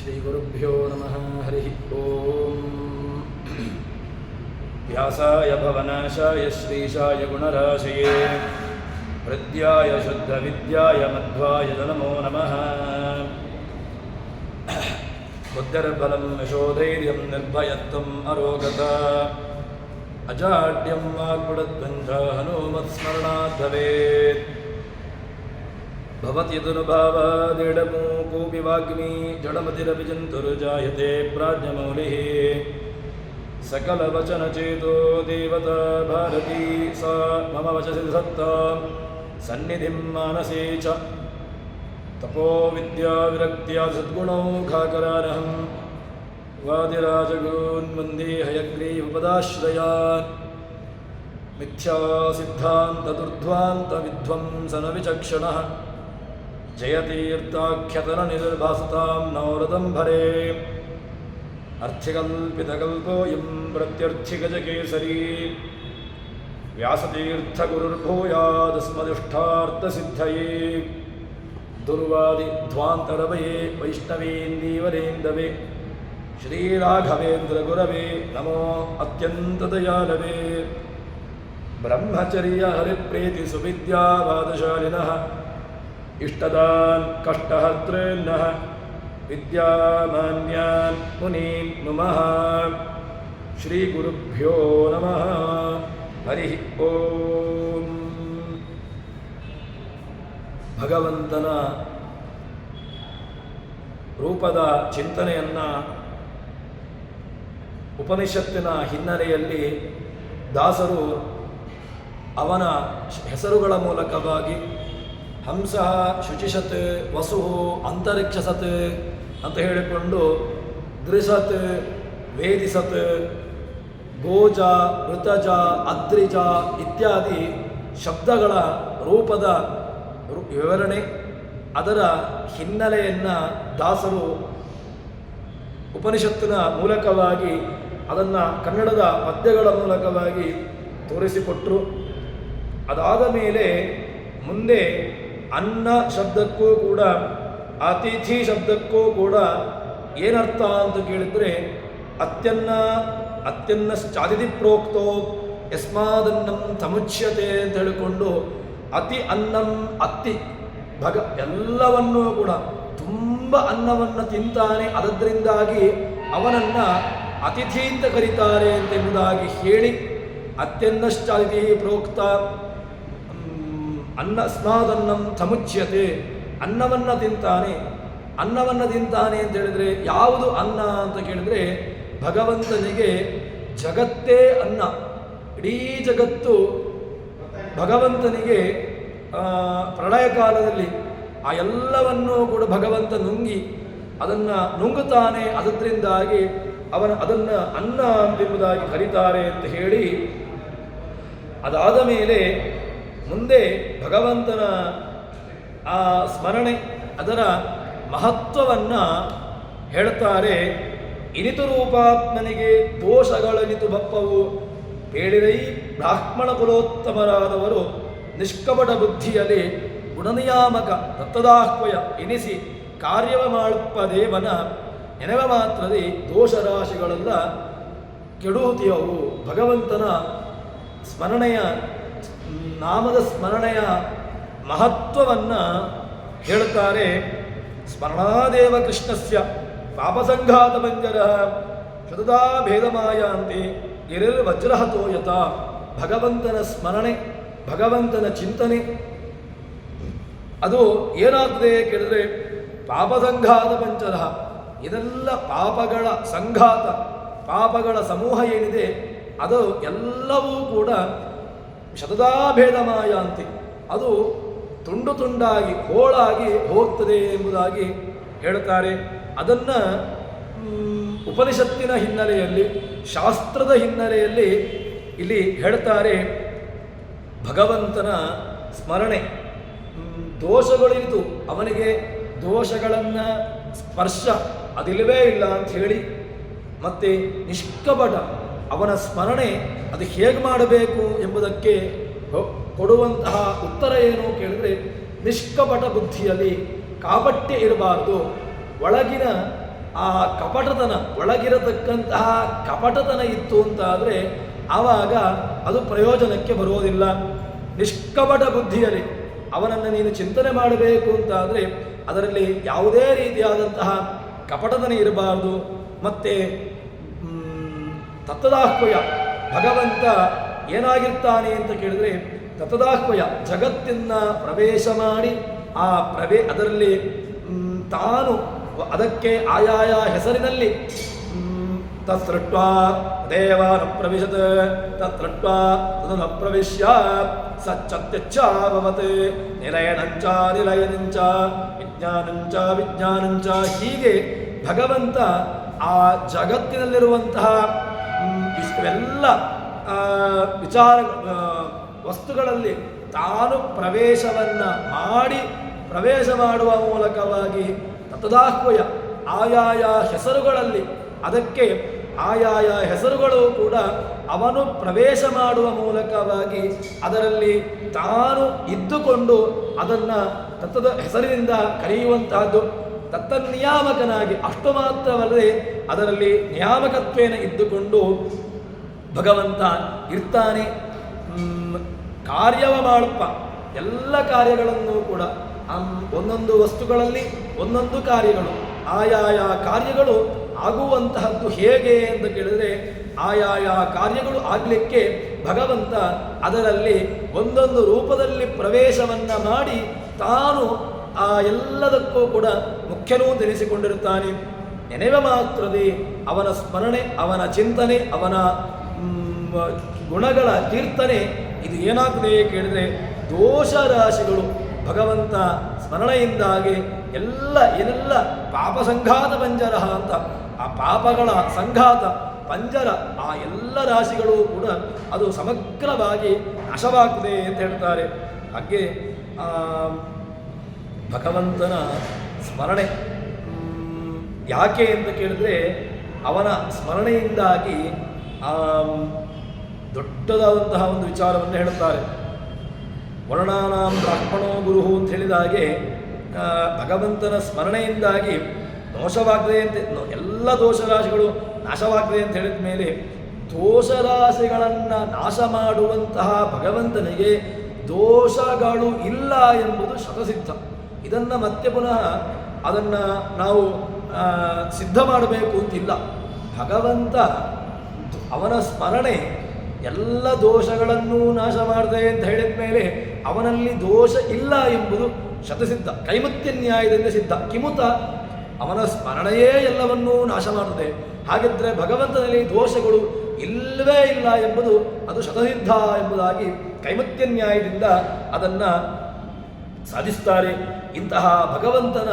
ಶ್ರೀಗುರುಭ್ಯೋ ನಮಃ. ಹರಿ ಓಂ. ವ್ಯಾಸಾಯ ಭವನಾಶಾಯ ಶ್ರೀಶಾಯ ಗುಣರಾಶಯೇ ಹೃದ್ಯಾಯ ಶುದ್ಧವಿದ್ಯಾಯ ಮಧ್ವಾಯ ನಮೋ ನಮಃ. ಬುದ್ಧಿರ್ಬಲಂ ಯಶೋಧೈರ್ಯಂ ನಿರ್ಭಯತ್ವಂ ಅರೋಗತಾ ಅಜಾಡ್ಯಂ ವಾಗ್ಗುಣಧ್ವಂಸ ಹನುಮತ್ಸ್ಮರಣಾತ್ ಭವೇತ್. ಭವತಿ ದುರ್ಭಾವಾದಿಡಮೂಕೋಪಿ ವಾಗ್ಮಿ ಜಡಮತಿರವಿಜಂತುರ್ಜಾಯತೆ ಪ್ರಾಜ್ಞಮೌಲಿಃ. ಸಕಲವಚನಚೇತೋ ದೇವತಾ ಭಾರತೀ ಸಾ ಮಮ ವಚಸಿ ಸತ್ತಾಂ ಸನ್ನಿಧಿಂ ಮಾನಸೇ ಚ. ತಪೋ ವಿದ್ಯಾ ವಿರಕ್ತ್ಯಾ ಸದ್ಗುಣೌಘಾಕರಾನಹಂ ವಾದಿರಾಜಗೂನ್ ವಂದೇ ಹಯಗ್ರೀವಪದಾಶ್ರಯಾನ್. ಮಿಥ್ಯಾ ಸಿದ್ಧಾಂತ ದುರ್ಧ್ವಾಂತ ವಿಧ್ವಂಸನ ವಿಚಕ್ಷಣಃ ಜಯತೀರ್ಥಾಖ್ಯತನ ನಿರ್ಭಾಸತಾಂ ನವರದಂಭರೇ. ಅರ್ಥಿಕಲ್ಪಿತಕಲ್ಪೋऽಯಂ ಪ್ರತ್ಯರ್ಥಿಗಜಕೇಸರಿ ವ್ಯಾಸತೀರ್ಥಗುರುರ್ಭೂಯಾದಸ್ಮದಿಷ್ಟಾರ್ಥಸಿದ್ಧಯೇ. ದುರ್ವಾದಿ ಧ್ವಾಂತರವಯೇ ವೈಷ್ಣವೇಂದೀವರೇಂದವೇ ಶ್ರೀರಾಘವೇಂದ್ರ ಗುರವೇ ನಮೋ ಅತ್ಯಂತದಯಾಲವೇ. ಬ್ರಹ್ಮಚರ್ಯ ಹರಿಪ್ರೀತಿ ಸುವಿದ್ಯಾವಾದಶಾಲಿನಃ ಇಷ್ಟದಾನ್ ಕಷ್ಟಹರ್ತೃನ್ನಃ ವಿದ್ಯಾಮಾನ್ಯಾನ್ ಮುನೀನ್ ನುಮಃ. ಶ್ರೀಗುರುಭ್ಯೋ ನಮಃ. ಹರಿ ಓಂ. ಭಗವಂತನ ರೂಪದ ಚಿಂತನೆಯನ್ನು ಉಪನಿಷತ್ತಿನ ಹಿನ್ನೆಲೆಯಲ್ಲಿ ದಾಸರು ಅವನ ಹೆಸರುಗಳ ಮೂಲಕವಾಗಿ ಹಂಸ ಶುಚಿಸತ್ ವಸು ಅಂತರಿಕ್ಷಸತ್ ಅಂತ ಹೇಳಿಕೊಂಡು ದೃಸತ್ ವೇದಿಸತ್ ಗೋಜ ಋತಜ ಅದ್ರಿಜ ಇತ್ಯಾದಿ ಶಬ್ದಗಳ ರೂಪದ ವಿವರಣೆ, ಅದರ ಹಿನ್ನೆಲೆಯನ್ನು ದಾಸರು ಉಪನಿಷತ್ತಿನ ಮೂಲಕವಾಗಿ ಅದನ್ನು ಕನ್ನಡದ ಪದ್ಯಗಳ ಮೂಲಕವಾಗಿ ತೋರಿಸಿಕೊಟ್ಟರು. ಅದಾದ ಮೇಲೆ ಮುಂದೆ ಅನ್ನ ಶಬ್ದಕ್ಕೂ ಕೂಡ ಅತಿಥಿ ಶಬ್ದಕ್ಕೂ ಕೂಡ ಏನರ್ಥ ಅಂತ ಕೇಳಿದರೆ ಅತ್ಯನ್ನಶ್ಚಾತಿಥಿ ಪ್ರೋಕ್ತೋ ಯಸ್ಮಾದನ್ನಂ ತಮುಚ್ಯತೆ ಅಂತ ಹೇಳಿಕೊಂಡು ಅತಿ ಅನ್ನಂ ಅತ್ತಿ ಎಲ್ಲವನ್ನೂ ಕೂಡ ತುಂಬ ಅನ್ನವನ್ನು ತಿಂತಾನೆ, ಅದರಿಂದಾಗಿ ಅವನನ್ನು ಅತಿಥಿ ಅಂತ ಕರೀತಾರೆ ಎಂಬುದಾಗಿ ಹೇಳಿ ಅತ್ಯನ್ನಶ್ಚಾತಿಥಿ ಪ್ರೋಕ್ತ ಅಸ್ಮಾದನ್ನಂ ತಮುಚ್ಯತೆ, ಅನ್ನವನ್ನು ತಿಂತಾನೆ ಅಂತ ಹೇಳಿದರೆ ಯಾವುದು ಅನ್ನ ಅಂತ ಕೇಳಿದರೆ ಭಗವಂತನಿಗೆ ಜಗತ್ತೇ ಅನ್ನ. ಇಡೀ ಜಗತ್ತು ಭಗವಂತನಿಗೆ ಪ್ರಳಯ ಕಾಲದಲ್ಲಿ ಆ ಎಲ್ಲವನ್ನೂ ಕೂಡ ಭಗವಂತ ನುಂಗಿ ಅದನ್ನು ನುಂಗುತ್ತಾನೆ, ಅದರಿಂದಾಗಿ ಅದನ್ನು ಅನ್ನ ಎಂಬುದಾಗಿ ಕರೀತಾರೆ ಅಂತ ಹೇಳಿ ಅದಾದ ಮೇಲೆ ಮುಂದೆ ಭಗವಂತನ ಆ ಸ್ಮರಣೆ, ಅದರ ಮಹತ್ವವನ್ನು ಹೇಳ್ತಾರೆ. ಇನಿತು ರೂಪಾತ್ಮನಿಗೆ ದೋಷಗಳನಿತು ಬಪ್ಪವು ಹೇಳಿರೈ ಬ್ರಾಹ್ಮಣ ಕುಲೋತ್ತಮರಾದವರು ನಿಷ್ಕಪಟ ಬುದ್ಧಿಯಲ್ಲಿ ಗುಣನಿಯಾಮಕ ತತ್ತದಾಹ್ವಯ ಎನಿಸಿ ಕಾರ್ಯವ ಮಾಡುಪ್ಪ ದೇವನ ನೆನವ ಮಾತ್ರದಿ ದೋಷರಾಶಿಗಳೆಲ್ಲ ಕೆಡುವುತಿಯವು. ಭಗವಂತನ ಸ್ಮರಣೆಯ ನಾಮದ ಸ್ಮರಣೆಯ ಮಹತ್ವವನ್ನು ಹೇಳುತ್ತಾರೆ. ಸ್ಮರಣಾದೇವ ಕೃಷ್ಣಸ್ಯ ಪಾಪಸಂಘಾತ ಮಂಜರ ಶತದಾ ಭೇದಮಾಯಾಂತಿ ಗಿರಿರ್ವಜ್ರಹತೋಯತ. ಭಗವಂತನ ಸ್ಮರಣೆ, ಭಗವಂತನ ಚಿಂತನೆ ಅದು ಏನಾಗ್ತದೆ ಕೇಳಿದ್ರೆ ಪಾಪಸಂಘಾತ ಪಂಚರ, ಇದೆಲ್ಲ ಪಾಪಗಳ ಸಂಘಾತ, ಪಾಪಗಳ ಸಮೂಹ ಏನಿದೆ ಅದು ಎಲ್ಲವೂ ಕೂಡ ಶತದಾ ಭೇದಮಾಯಾಂತಿ, ಅದು ತುಂಡು ತುಂಡಾಗಿ ಹೋಳಾಗಿ ಹೋಗ್ತದೆ ಎಂಬುದಾಗಿ ಹೇಳುತ್ತಾರೆ. ಅದನ್ನು ಉಪನಿಷತ್ತಿನ ಹಿನ್ನೆಲೆಯಲ್ಲಿ, ಶಾಸ್ತ್ರದ ಹಿನ್ನೆಲೆಯಲ್ಲಿ ಇಲ್ಲಿ ಹೇಳ್ತಾರೆ. ಭಗವಂತನ ಸ್ಮರಣೆ, ದೋಷಗಳಿದ್ದು ಅವನಿಗೆ ದೋಷಗಳನ್ನು ಸ್ಪರ್ಶ ಅದಿಲ್ಲವೇ ಇಲ್ಲ ಅಂತ ಹೇಳಿ, ಮತ್ತು ನಿಷ್ಕಪಟ ಅವನ ಸ್ಮರಣೆ ಅದು ಹೇಗೆ ಮಾಡಬೇಕು ಎಂಬುದಕ್ಕೆ ಕೊಡುವಂತಹ ಉತ್ತರ ಏನು ಕೇಳಿದರೆ, ನಿಷ್ಕಪಟ ಬುದ್ಧಿಯಲ್ಲಿ ಕಾಪಟ್ಯ ಇರಬಾರದು, ಒಳಗಿನ ಆ ಕಪಟತನ ಒಳಗಿರತಕ್ಕಂತಹ ಕಪಟತನ ಇತ್ತು ಅಂತಾದರೆ ಆವಾಗ ಅದು ಪ್ರಯೋಜನಕ್ಕೆ ಬರುವುದಿಲ್ಲ. ನಿಷ್ಕಪಟ ಬುದ್ಧಿಯಲ್ಲಿ ಅವನನ್ನು ನೀನು ಚಿಂತನೆ ಮಾಡಬೇಕು ಅಂತಾದರೆ ಅದರಲ್ಲಿ ಯಾವುದೇ ರೀತಿಯಾದಂತಹ ಕಪಟತನ ಇರಬಾರ್ದು. ಮತ್ತು ತತ್ತದಾಹ್ವಯ ಭಗವಂತ ಏನಾಗಿರ್ತಾನೆ ಅಂತ ಕೇಳಿದರೆ ತತ್ತದಾಹ್ವಯ ಜಗತ್ತಿನ ಪ್ರವೇಶ ಮಾಡಿ ಆ ಅದರಲ್ಲಿ ತಾನು ಅದಕ್ಕೆ ಆಯಾಯ ಹೆಸರಿನಲ್ಲಿ ತತ್ಸೃಟ್ವಾ ದೇವಾನ ಪ್ರವಿಶತ್ ತತ್ಸೃಟ್ವಾ ತದನ ಪ್ರವಿಶ್ಯ ಸಚ್ಚತ್ಯಚ್ಚಾಭವತ್ ನಿಲಯನಂಚ ನಿಲಯನಂಚ ವಿಜ್ಞಾನಂಚ ವಿಜ್ಞಾನಂಚ. ಹೀಗೆ ಭಗವಂತ ಆ ಜಗತ್ತಿನಲ್ಲಿರುವಂತಹ ಇಷ್ಟೆಲ್ಲ ವಿಚಾರ ವಸ್ತುಗಳಲ್ಲಿ ತಾನು ಪ್ರವೇಶವನ್ನು ಮಾಡಿ ಪ್ರವೇಶ ಮಾಡುವ ಮೂಲಕವಾಗಿ ತತ್ತದಾಹ್ವಯ ಆಯಾಯ ಹೆಸರುಗಳಲ್ಲಿ ಅದಕ್ಕೆ ಆಯಾಯ ಹೆಸರುಗಳು ಕೂಡ ಅವನು ಪ್ರವೇಶ ಮಾಡುವ ಮೂಲಕವಾಗಿ ಅದರಲ್ಲಿ ತಾನು ಇದ್ದುಕೊಂಡು ಅದನ್ನು ತತ್ತದ ಹೆಸರಿನಿಂದ ಕರೆಯುವಂತಹದ್ದು. ತತ್ತನ್ನಿಯಾಮಕನಾಗಿ ಅಷ್ಟು ಮಾತ್ರವಲ್ಲದೆ ಅದರಲ್ಲಿ ನಿಯಾಮಕತ್ವೇನ ಇದ್ದುಕೊಂಡು ಭಗವಂತ ಇರ್ತಾನೆ. ಕಾರ್ಯವ ಮಾಡಪ್ಪ ಎಲ್ಲ ಕಾರ್ಯಗಳನ್ನು ಕೂಡ ಒಂದೊಂದು ವಸ್ತುಗಳಲ್ಲಿ ಒಂದೊಂದು ಕಾರ್ಯಗಳು ಆಯಾಯ ಕಾರ್ಯಗಳು ಆಗುವಂತಹದ್ದು ಹೇಗೆ ಅಂತ ಕೇಳಿದರೆ ಆಯಾಯ ಕಾರ್ಯಗಳು ಆಗಲಿಕ್ಕೆ ಭಗವಂತ ಅದರಲ್ಲಿ ಒಂದೊಂದು ರೂಪದಲ್ಲಿ ಪ್ರವೇಶವನ್ನು ಮಾಡಿ ತಾನು ಆ ಎಲ್ಲದಕ್ಕೂ ಕೂಡ ಮುಖ್ಯನೂ ನೆನೆಸಿಕೊಂಡಿರುತ್ತಾನೆ. ನೆನೆವ ಮಾತ್ರದೇ ಅವನ ಸ್ಮರಣೆ, ಅವನ ಚಿಂತನೆ, ಅವನ ಗುಣಗಳ ಕೀರ್ತನೆ ಇದು ಏನಾಗ್ತದೆ ಕೇಳಿದರೆ ದೋಷ ರಾಶಿಗಳು ಭಗವಂತ ಸ್ಮರಣೆಯಿಂದಾಗಿ ಏನೆಲ್ಲ ಪಾಪ ಸಂಘಾತ ಪಂಜರ ಅಂತ ಆ ಪಾಪಗಳ ಸಂಘಾತ ಪಂಜರ ಆ ಎಲ್ಲ ರಾಶಿಗಳು ಕೂಡ ಅದು ಸಮಗ್ರವಾಗಿ ನಾಶವಾಗ್ತದೆ ಅಂತ ಹೇಳ್ತಾರೆ. ಹಾಗೆ ಭಗವಂತನ ಸ್ಮರಣೆ ಯಾಕೆ ಅಂತ ಕೇಳಿದ್ರೆ ಅವನ ಸ್ಮರಣೆಯಿಂದಾಗಿ ದೊಡ್ಡದಾದಂತಹ ಒಂದು ವಿಚಾರವನ್ನು ಹೇಳುತ್ತಾರೆ. ವರ್ಣಾನಾಂ ಬ್ರಾಹ್ಮಣೋ ಗುರು ಅಂತ ಹೇಳಿದ ಹಾಗೆ ಭಗವಂತನ ಸ್ಮರಣೆಯಿಂದಾಗಿ ನಾಶವಾಗ್ತದೆ ಅಂತ ಎಲ್ಲ ದೋಷರಾಶಿಗಳು ನಾಶವಾಗ್ತದೆ ಅಂತ ಹೇಳಿದ ಮೇಲೆ ದೋಷರಾಶಿಗಳನ್ನು ನಾಶ ಮಾಡುವಂತಹ ಭಗವಂತನಿಗೆ ದೋಷಗಳು ಇಲ್ಲ ಎಂಬುದು ಶತಸಿದ್ಧ. ಇದನ್ನು ಮತ್ತೆ ಪುನಃ ಅದನ್ನು ನಾವು ಸಿದ್ಧ ಮಾಡಬೇಕು ಅಂತಿಲ್ಲ. ಭಗವಂತ ಅವನ ಸ್ಮರಣೆ ಎಲ್ಲ ದೋಷಗಳನ್ನೂ ನಾಶ ಮಾಡಿದೆ ಅಂತ ಹೇಳಿದ ಮೇಲೆ ಅವನಲ್ಲಿ ದೋಷ ಇಲ್ಲ ಎಂಬುದು ಶತಸಿದ್ಧ, ಕೈಮುತ್ಯ ನ್ಯಾಯದಿಂದ ಸಿದ್ಧ. ಕಿಮುತ ಅವನ ಸ್ಮರಣೆಯೇ ಎಲ್ಲವನ್ನೂ ನಾಶ ಮಾಡುತ್ತದೆ. ಹಾಗಿದ್ದರೆ ಭಗವಂತನಲ್ಲಿ ದೋಷಗಳು ಇಲ್ಲವೇ ಇಲ್ಲ ಎಂಬುದು ಅದು ಶತಸಿದ್ಧ ಎಂಬುದಾಗಿ ಕೈಮುತ್ಯ ನ್ಯಾಯದಿಂದ ಅದನ್ನು ಸಾಧಿಸ್ತಾರೆ. ಇಂತಹ ಭಗವಂತನ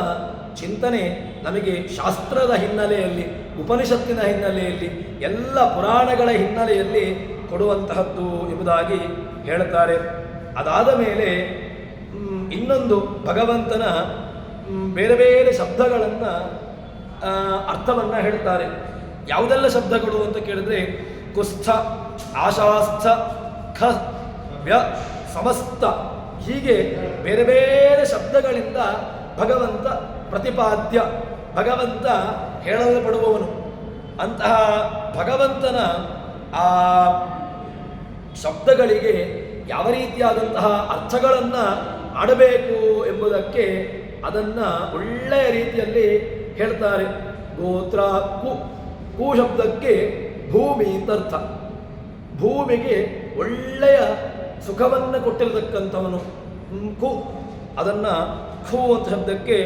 ಚಿಂತನೆ ನಮಗೆ ಶಾಸ್ತ್ರದ ಹಿನ್ನೆಲೆಯಲ್ಲಿ, ಉಪನಿಷತ್ತಿನ ಹಿನ್ನೆಲೆಯಲ್ಲಿ, ಎಲ್ಲ ಪುರಾಣಗಳ ಹಿನ್ನೆಲೆಯಲ್ಲಿ ಕೊಡುವಂತಹದ್ದು ಎಂಬುದಾಗಿ ಹೇಳುತ್ತಾರೆ. ಅದಾದ ಮೇಲೆ ಇನ್ನೊಂದು ಭಗವಂತನ ಬೇರೆ ಬೇರೆ ಶಬ್ದಗಳನ್ನು ಅರ್ಥವನ್ನು ಹೇಳ್ತಾರೆ. ಯಾವುದೆಲ್ಲ ಶಬ್ದಗಳು ಅಂತ ಕೇಳಿದ್ರೆ ಕುಸ್ಥ, ಆಶಾಸ್ಥ, ಖ, ವ್ಯ, ಸಮಸ್ತ ಹೀಗೆ ಬೇರೆ ಬೇರೆ ಶಬ್ದಗಳಿಂದ ಭಗವಂತ ಪ್ರತಿಪಾದ್ಯ, ಭಗವಂತ ಹೇಳಲ್ಪಡುವವನು. ಅಂತಹ ಭಗವಂತನ ಆ ಶಬ್ದಗಳಿಗೆ ಯಾವ ರೀತಿಯಾದಂತಹ ಅರ್ಥಗಳನ್ನು ಆಡಬೇಕು ಎಂಬುದಕ್ಕೆ ಅದನ್ನು ಒಳ್ಳೆಯ ರೀತಿಯಲ್ಲಿ ಹೇಳ್ತಾರೆ. ಗೋತ್ರ ಕು ಶಬ್ದಕ್ಕೆ ಭೂಮಿ ಅಂತರ್ಥ. ಭೂಮಿಗೆ ಒಳ್ಳೆಯ ಸುಖವನ್ನು ಕೊಟ್ಟಿರತಕ್ಕಂಥವನು. ಕು ಅದನ್ನು ಖೂ ಅಂತ ಶಬ್ದಕ್ಕೆ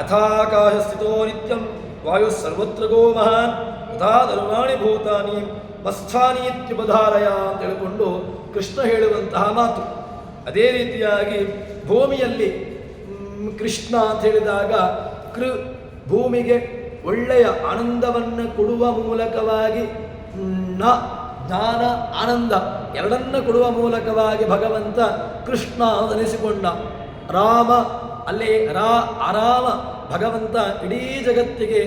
ಅಥಾಕಾಶ ಸ್ಥಿತೋ ನಿತ್ಯಂ ವಾಯು ಸರ್ವತ್ರ ಗೋ ಮಹಾನ್ ತಥಾ ಧರ್ಮಾಣಿ ಭೂತಾನಿ ಮಸ್ಥಾನಿ ಇತ್ಯುಪಧಾರಯ ಅಂತ ಹೇಳಿಕೊಂಡು ಕೃಷ್ಣ ಹೇಳುವಂತಹ ಮಾತು. ಅದೇ ರೀತಿಯಾಗಿ ಭೂಮಿಯಲ್ಲಿ ಕೃಷ್ಣ ಅಂತ ಹೇಳಿದಾಗ ಭೂಮಿಗೆ ಒಳ್ಳೆಯ ಆನಂದವನ್ನು ಕೊಡುವ ಮೂಲಕವಾಗಿ ಜ್ಞಾನ ಆನಂದ ಎರಡನ್ನ ಕೊಡುವ ಮೂಲಕವಾಗಿ ಭಗವಂತ ಕೃಷ್ಣ ಅನಿಸಿಕೊಂಡ. ರಾಮ ಅಲ್ಲಿ ಆರಾಮ ಭಗವಂತ ಇಡೀ ಜಗತ್ತಿಗೆ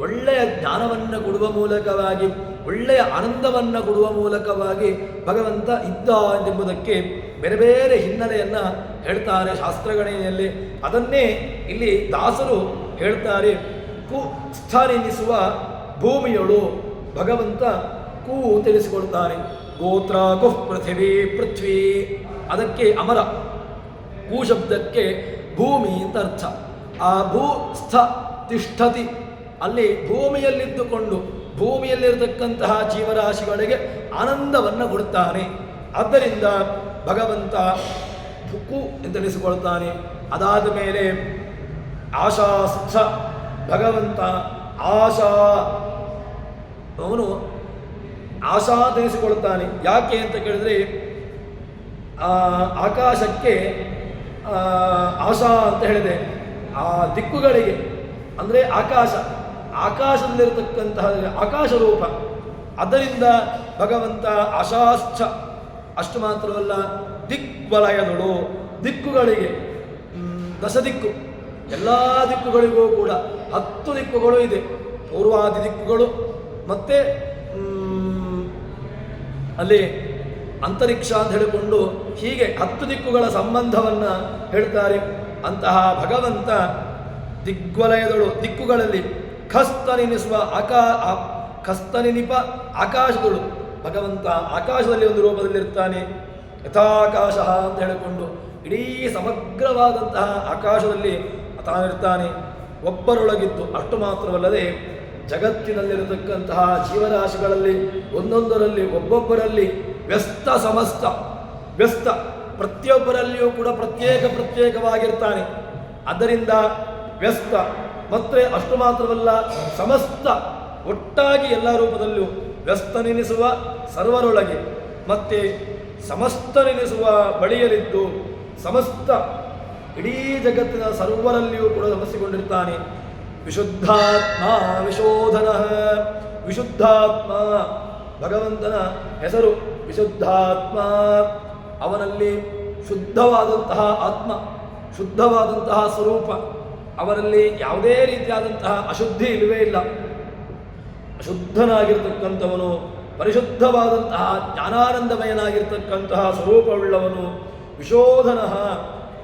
ಒಳ್ಳೆಯ ಜ್ಞಾನವನ್ನು ಕೊಡುವ ಮೂಲಕವಾಗಿ, ಒಳ್ಳೆಯ ಆನಂದವನ್ನು ಕೊಡುವ ಮೂಲಕವಾಗಿ ಭಗವಂತ ಇದ್ದ ಎಂಬುದಕ್ಕೆ ಬೇರೆ ಬೇರೆ ಹಿನ್ನೆಲೆಯನ್ನು ಹೇಳ್ತಾರೆ ಶಾಸ್ತ್ರಗಣನೆಯಲ್ಲಿ. ಅದನ್ನೇ ಇಲ್ಲಿ ದಾಸರು ಹೇಳ್ತಾರೆ. ಕು ಸ್ಥಾನೆನಿಸುವ ಭೂಮಿಯಳು ಭಗವಂತ ಕು ತಿಳಿಸಿಕೊಳ್ತಾನೆ. ಗೋತ್ರ ಕುಹ್ ಪೃಥಿವಿ ಪೃಥ್ವಿ, ಅದಕ್ಕೆ ಅಮರ. ಭೂ ಶಬ್ದಕ್ಕೆ ಭೂಮಿ ಅಂತ ಅರ್ಥ. ಆ ಭೂ ಸ್ಥ ತಿಷ್ಠತಿ, ಅಲ್ಲಿ ಭೂಮಿಯಲ್ಲಿದ್ದುಕೊಂಡು ಭೂಮಿಯಲ್ಲಿರತಕ್ಕಂತಹ ಜೀವರಾಶಿಗಳಿಗೆ ಆನಂದವನ್ನು ಕೊಡುತ್ತಾನೆ. ಆದ್ದರಿಂದ ಭಗವಂತ ಕು ಎಂತೆನಿಸಿಕೊಳ್ತಾನೆ. ಅದಾದ ಮೇಲೆ ಆಶಾಸ್ಥ, ಭಗವಂತ ಆಶಾ, ಅವನು ಆಶಾ ತಿಳಿಸಿಕೊಳ್ತಾನೆ. ಯಾಕೆ ಅಂತ ಕೇಳಿದ್ರೆ ಆಕಾಶಕ್ಕೆ ಆಶಾ ಅಂತ ಹೇಳಿದೆ. ಆ ದಿಕ್ಕುಗಳಿಗೆ ಅಂದರೆ ಆಕಾಶದಲ್ಲಿರತಕ್ಕಂತಹ ಆಕಾಶ ರೂಪ. ಅದರಿಂದ ಭಗವಂತ ಆಶಾಶ್ಚ, ಅಷ್ಟು ಮಾತ್ರವಲ್ಲ ದಿಕ್ವಲಯಗಳು, ದಿಕ್ಕುಗಳಿಗೆ ದಶದಿಕ್ಕು, ಎಲ್ಲ ದಿಕ್ಕುಗಳಿಗೂ ಕೂಡ 10 ದಿಕ್ಕುಗಳು ಇದೆ. ಪೂರ್ವಾದಿ ದಿಕ್ಕುಗಳು ಮತ್ತು ಅಲ್ಲಿ ಅಂತರಿಕ್ಷ ಅಂತ ಹೇಳಿಕೊಂಡು ಹೀಗೆ 10 ದಿಕ್ಕುಗಳ ಸಂಬಂಧವನ್ನು ಹೇಳ್ತಾರೆ. ಅಂತಹ ಭಗವಂತ ದಿಗ್ವಲಯದಳು, ದಿಕ್ಕುಗಳಲ್ಲಿ ಖಸ್ತನೆನಿಸುವ ಖಸ್ತನೆನಿಪ ಆಕಾಶದಳು. ಭಗವಂತ ಆಕಾಶದಲ್ಲಿ ಒಂದು ರೂಪದಲ್ಲಿರ್ತಾನೆ. ಯಥಾಕಾಶ ಅಂತ ಹೇಳಿಕೊಂಡು ಇಡೀ ಸಮಗ್ರವಾದಂತಹ ಆಕಾಶದಲ್ಲಿ ತಾನಿರ್ತಾನೆ, ಒಬ್ಬರೊಳಗಿದ್ದು. ಅಷ್ಟು ಮಾತ್ರವಲ್ಲದೆ ಜಗತ್ತಿನಲ್ಲಿರತಕ್ಕಂತಹ ಜೀವರಾಶಿಗಳಲ್ಲಿ ಒಂದೊಂದರಲ್ಲಿ ಒಬ್ಬೊಬ್ಬರಲ್ಲಿ ವ್ಯಸ್ತ ಸಮಸ್ತ, ವ್ಯಸ್ತ ಪ್ರತಿಯೊಬ್ಬರಲ್ಲಿಯೂ ಕೂಡ ಪ್ರತ್ಯೇಕವಾಗಿರ್ತಾನೆ. ಆದ್ದರಿಂದ ವ್ಯಸ್ತ ಮತ್ತು ಅಷ್ಟು ಮಾತ್ರವಲ್ಲ ಸಮಸ್ತ, ಒಟ್ಟಾಗಿ ಎಲ್ಲ ರೂಪದಲ್ಲಿಯೂ ವ್ಯಸ್ತನೆನಿಸುವ ಸರ್ವರೊಳಗೆ ಮತ್ತೆ ಸಮಸ್ತನೆನಿಸುವ ಬಳಿಯಲಿದ್ದು ಸಮಸ್ತ ಇಡೀ ಜಗತ್ತಿನ ಸರ್ವರಲ್ಲಿಯೂ ಕೂಡ ಸಮಸ್ಯೆಗೊಂಡಿರ್ತಾನೆ. ವಿಶುದ್ಧಾತ್ಮ ವಿಶೋಧನ, ವಿಶುದ್ಧಾತ್ಮ ಭಗವಂತನ ಹೆಸರು ವಿಶುದ್ಧಾತ್ಮ. ಅವನಲ್ಲಿ ಶುದ್ಧವಾದಂತಹ ಆತ್ಮ, ಶುದ್ಧವಾದಂತಹ ಸ್ವರೂಪ, ಅವರಲ್ಲಿ ಯಾವುದೇ ರೀತಿಯಾದಂತಹ ಅಶುದ್ಧಿ ಇಲ್ಲವೇ ಇಲ್ಲ. ಅಶುದ್ಧನಾಗಿರ್ತಕ್ಕಂಥವನು, ಪರಿಶುದ್ಧವಾದಂತಹ ಜ್ಞಾನಾನಂದಮಯನಾಗಿರ್ತಕ್ಕಂತಹ ಸ್ವರೂಪವುಳ್ಳವನು. ವಿಶೋಧನ,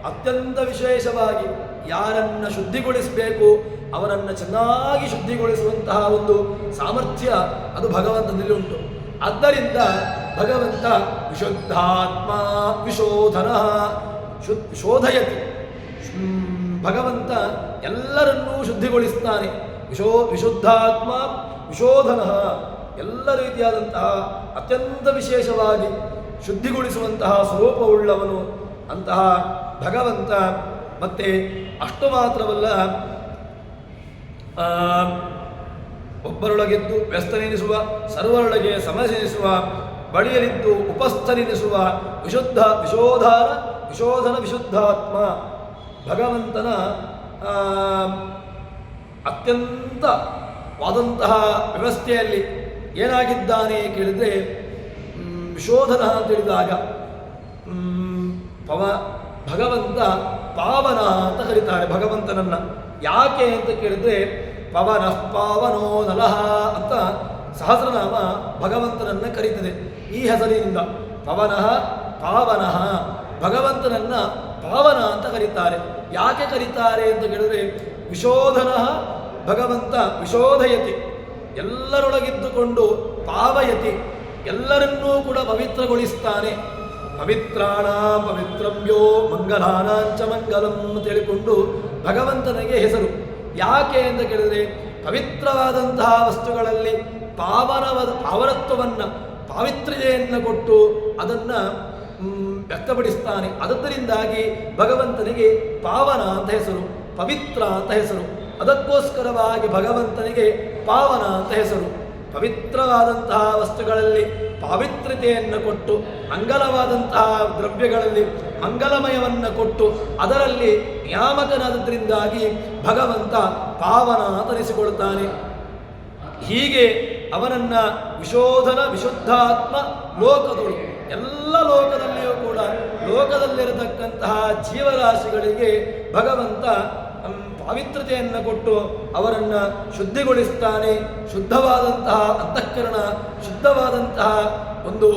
ಅತ್ಯಂತ ವಿಶೇಷವಾಗಿ ಯಾರನ್ನು ಶುದ್ಧಿಗೊಳಿಸಬೇಕು ಅವರನ್ನು ಚೆನ್ನಾಗಿ ಶುದ್ಧಿಗೊಳಿಸುವಂತಹ ಒಂದು ಸಾಮರ್ಥ್ಯ ಅದು ಭಗವಂತನಲ್ಲಿ ಉಂಟು. ಆದ್ದರಿಂದ ಭಗವಂತ ವಿಶುದ್ಧಾತ್ಮ ವಿಶೋಧನ, ಶೋಧಯತಿ. ಭಗವಂತ ಎಲ್ಲರನ್ನೂ ಶುದ್ಧಿಗೊಳಿಸ್ತಾನೆ. ವಿಶುದ್ಧಾತ್ಮ ವಿಶೋಧನ, ಎಲ್ಲ ರೀತಿಯಾದಂತಹ ಅತ್ಯಂತ ವಿಶೇಷವಾಗಿ ಶುದ್ಧಿಗೊಳಿಸುವಂತಹ ಸ್ವರೂಪವುಳ್ಳವನು ಅಂತಹ ಭಗವಂತ. ಮತ್ತೆ ಅಷ್ಟು ಮಾತ್ರವಲ್ಲ, ಒಬ್ಬರೊಳಗೆದ್ದು ವ್ಯಸ್ತನೆನಿಸುವ, ಸರ್ವರೊಳಗೆ ಸಮಸೆನಿಸುವ, ಬಳಿಯಲಿದ್ದು ಉಪಸ್ಥನೆನಿಸುವ ವಿಶೋಧನ ವಿಶುದ್ಧಾತ್ಮ. ಭಗವಂತನ ಅತ್ಯಂತವಾದಂತಹ ವ್ಯವಸ್ಥೆಯಲ್ಲಿ ಏನಾಗಿದ್ದಾನೆ ಕೇಳಿದರೆ ವಿಶೋಧನ ಅಂತ ಹೇಳಿದಾಗ ಭಗವಂತ ಪಾವನ ಅಂತ ಕರೀತಾರೆ ಭಗವಂತನನ್ನು. ಯಾಕೆ ಅಂತ ಕೇಳಿದ್ರೆ ಪವನಃ ಪಾವನೋ ನಲಃ ಅಂತ ಸಹಸ್ರನಾಮ ಭಗವಂತನನ್ನು ಕರೀತದೆ. ಈ ಹೆಸರಿನಿಂದ ಪವನಃ ಪಾವನಃ, ಭಗವಂತನನ್ನು ಪಾವನ ಅಂತ ಕರೀತಾರೆ. ಯಾಕೆ ಕರೀತಾರೆ ಅಂತ ಕೇಳಿದ್ರೆ ವಿಶೋಧನ, ಭಗವಂತ ವಿಶೋಧಯತಿ, ಎಲ್ಲರೊಳಗಿದ್ದುಕೊಂಡು ಪಾವಯತಿ, ಎಲ್ಲರನ್ನೂ ಕೂಡ ಪವಿತ್ರಗೊಳಿಸ್ತಾನೆ. ಪವಿತ್ರಾಣ ಪವಿತ್ರಮ್ಯೋ ಮಂಗಲಾನಾಂಚ ಮಂಗಲಂ ಅಂತ ಹೇಳಿಕೊಂಡು ಭಗವಂತನಿಗೆ ಹೆಸರು. ಯಾಕೆ ಅಂತ ಕೇಳಿದರೆ ಪವಿತ್ರವಾದಂತಹ ವಸ್ತುಗಳಲ್ಲಿ ಪಾವನತ್ವವನ್ನು, ಪಾವಿತ್ರ್ಯತೆಯನ್ನು ಕೊಟ್ಟು ಅದನ್ನು ವ್ಯಕ್ತಪಡಿಸ್ತಾನೆ. ಅದರಿಂದಾಗಿ ಭಗವಂತನಿಗೆ ಪಾವನ ಅಂತ ಹೆಸರು, ಪವಿತ್ರ ಅಂತ ಹೆಸರು. ಅದಕ್ಕೋಸ್ಕರವಾಗಿ ಭಗವಂತನಿಗೆ ಪಾವನ ಅಂತ ಹೆಸರು. ಪವಿತ್ರವಾದಂತಹ ವಸ್ತುಗಳಲ್ಲಿ ಪಾವಿತ್ರ್ಯತೆಯನ್ನು ಕೊಟ್ಟು, ಮಂಗಲವಾದಂತಹ ದ್ರವ್ಯಗಳಲ್ಲಿ ಮಂಗಲಮಯವನ್ನು ಕೊಟ್ಟು ಅದರಲ್ಲಿ ನಿಯಾಮಕನಾದದ್ರಿಂದಾಗಿ ಭಗವಂತ ಪಾವನ ತರಿಸಿಕೊಳ್ತಾನೆ. ಹೀಗೆ ಅವನನ್ನು ವಿಶೋಧನ ವಿಶುದ್ಧಾತ್ಮ ಲೋಕದಳು, ಎಲ್ಲ ಲೋಕದಲ್ಲಿಯೂ ಕೂಡ ಲೋಕದಲ್ಲಿರತಕ್ಕಂತಹ ಜೀವರಾಶಿಗಳಿಗೆ ಭಗವಂತ ಪಾವಿತ್ರತೆಯನ್ನು ಕೊಟ್ಟು ಅವರನ್ನು ಶುದ್ಧಿಗೊಳಿಸ್ತಾನೆ. ಶುದ್ಧವಾದಂತಹ ಅಂತಃಕರಣ, ಶುದ್ಧವಾದಂತಹ ಒಂದು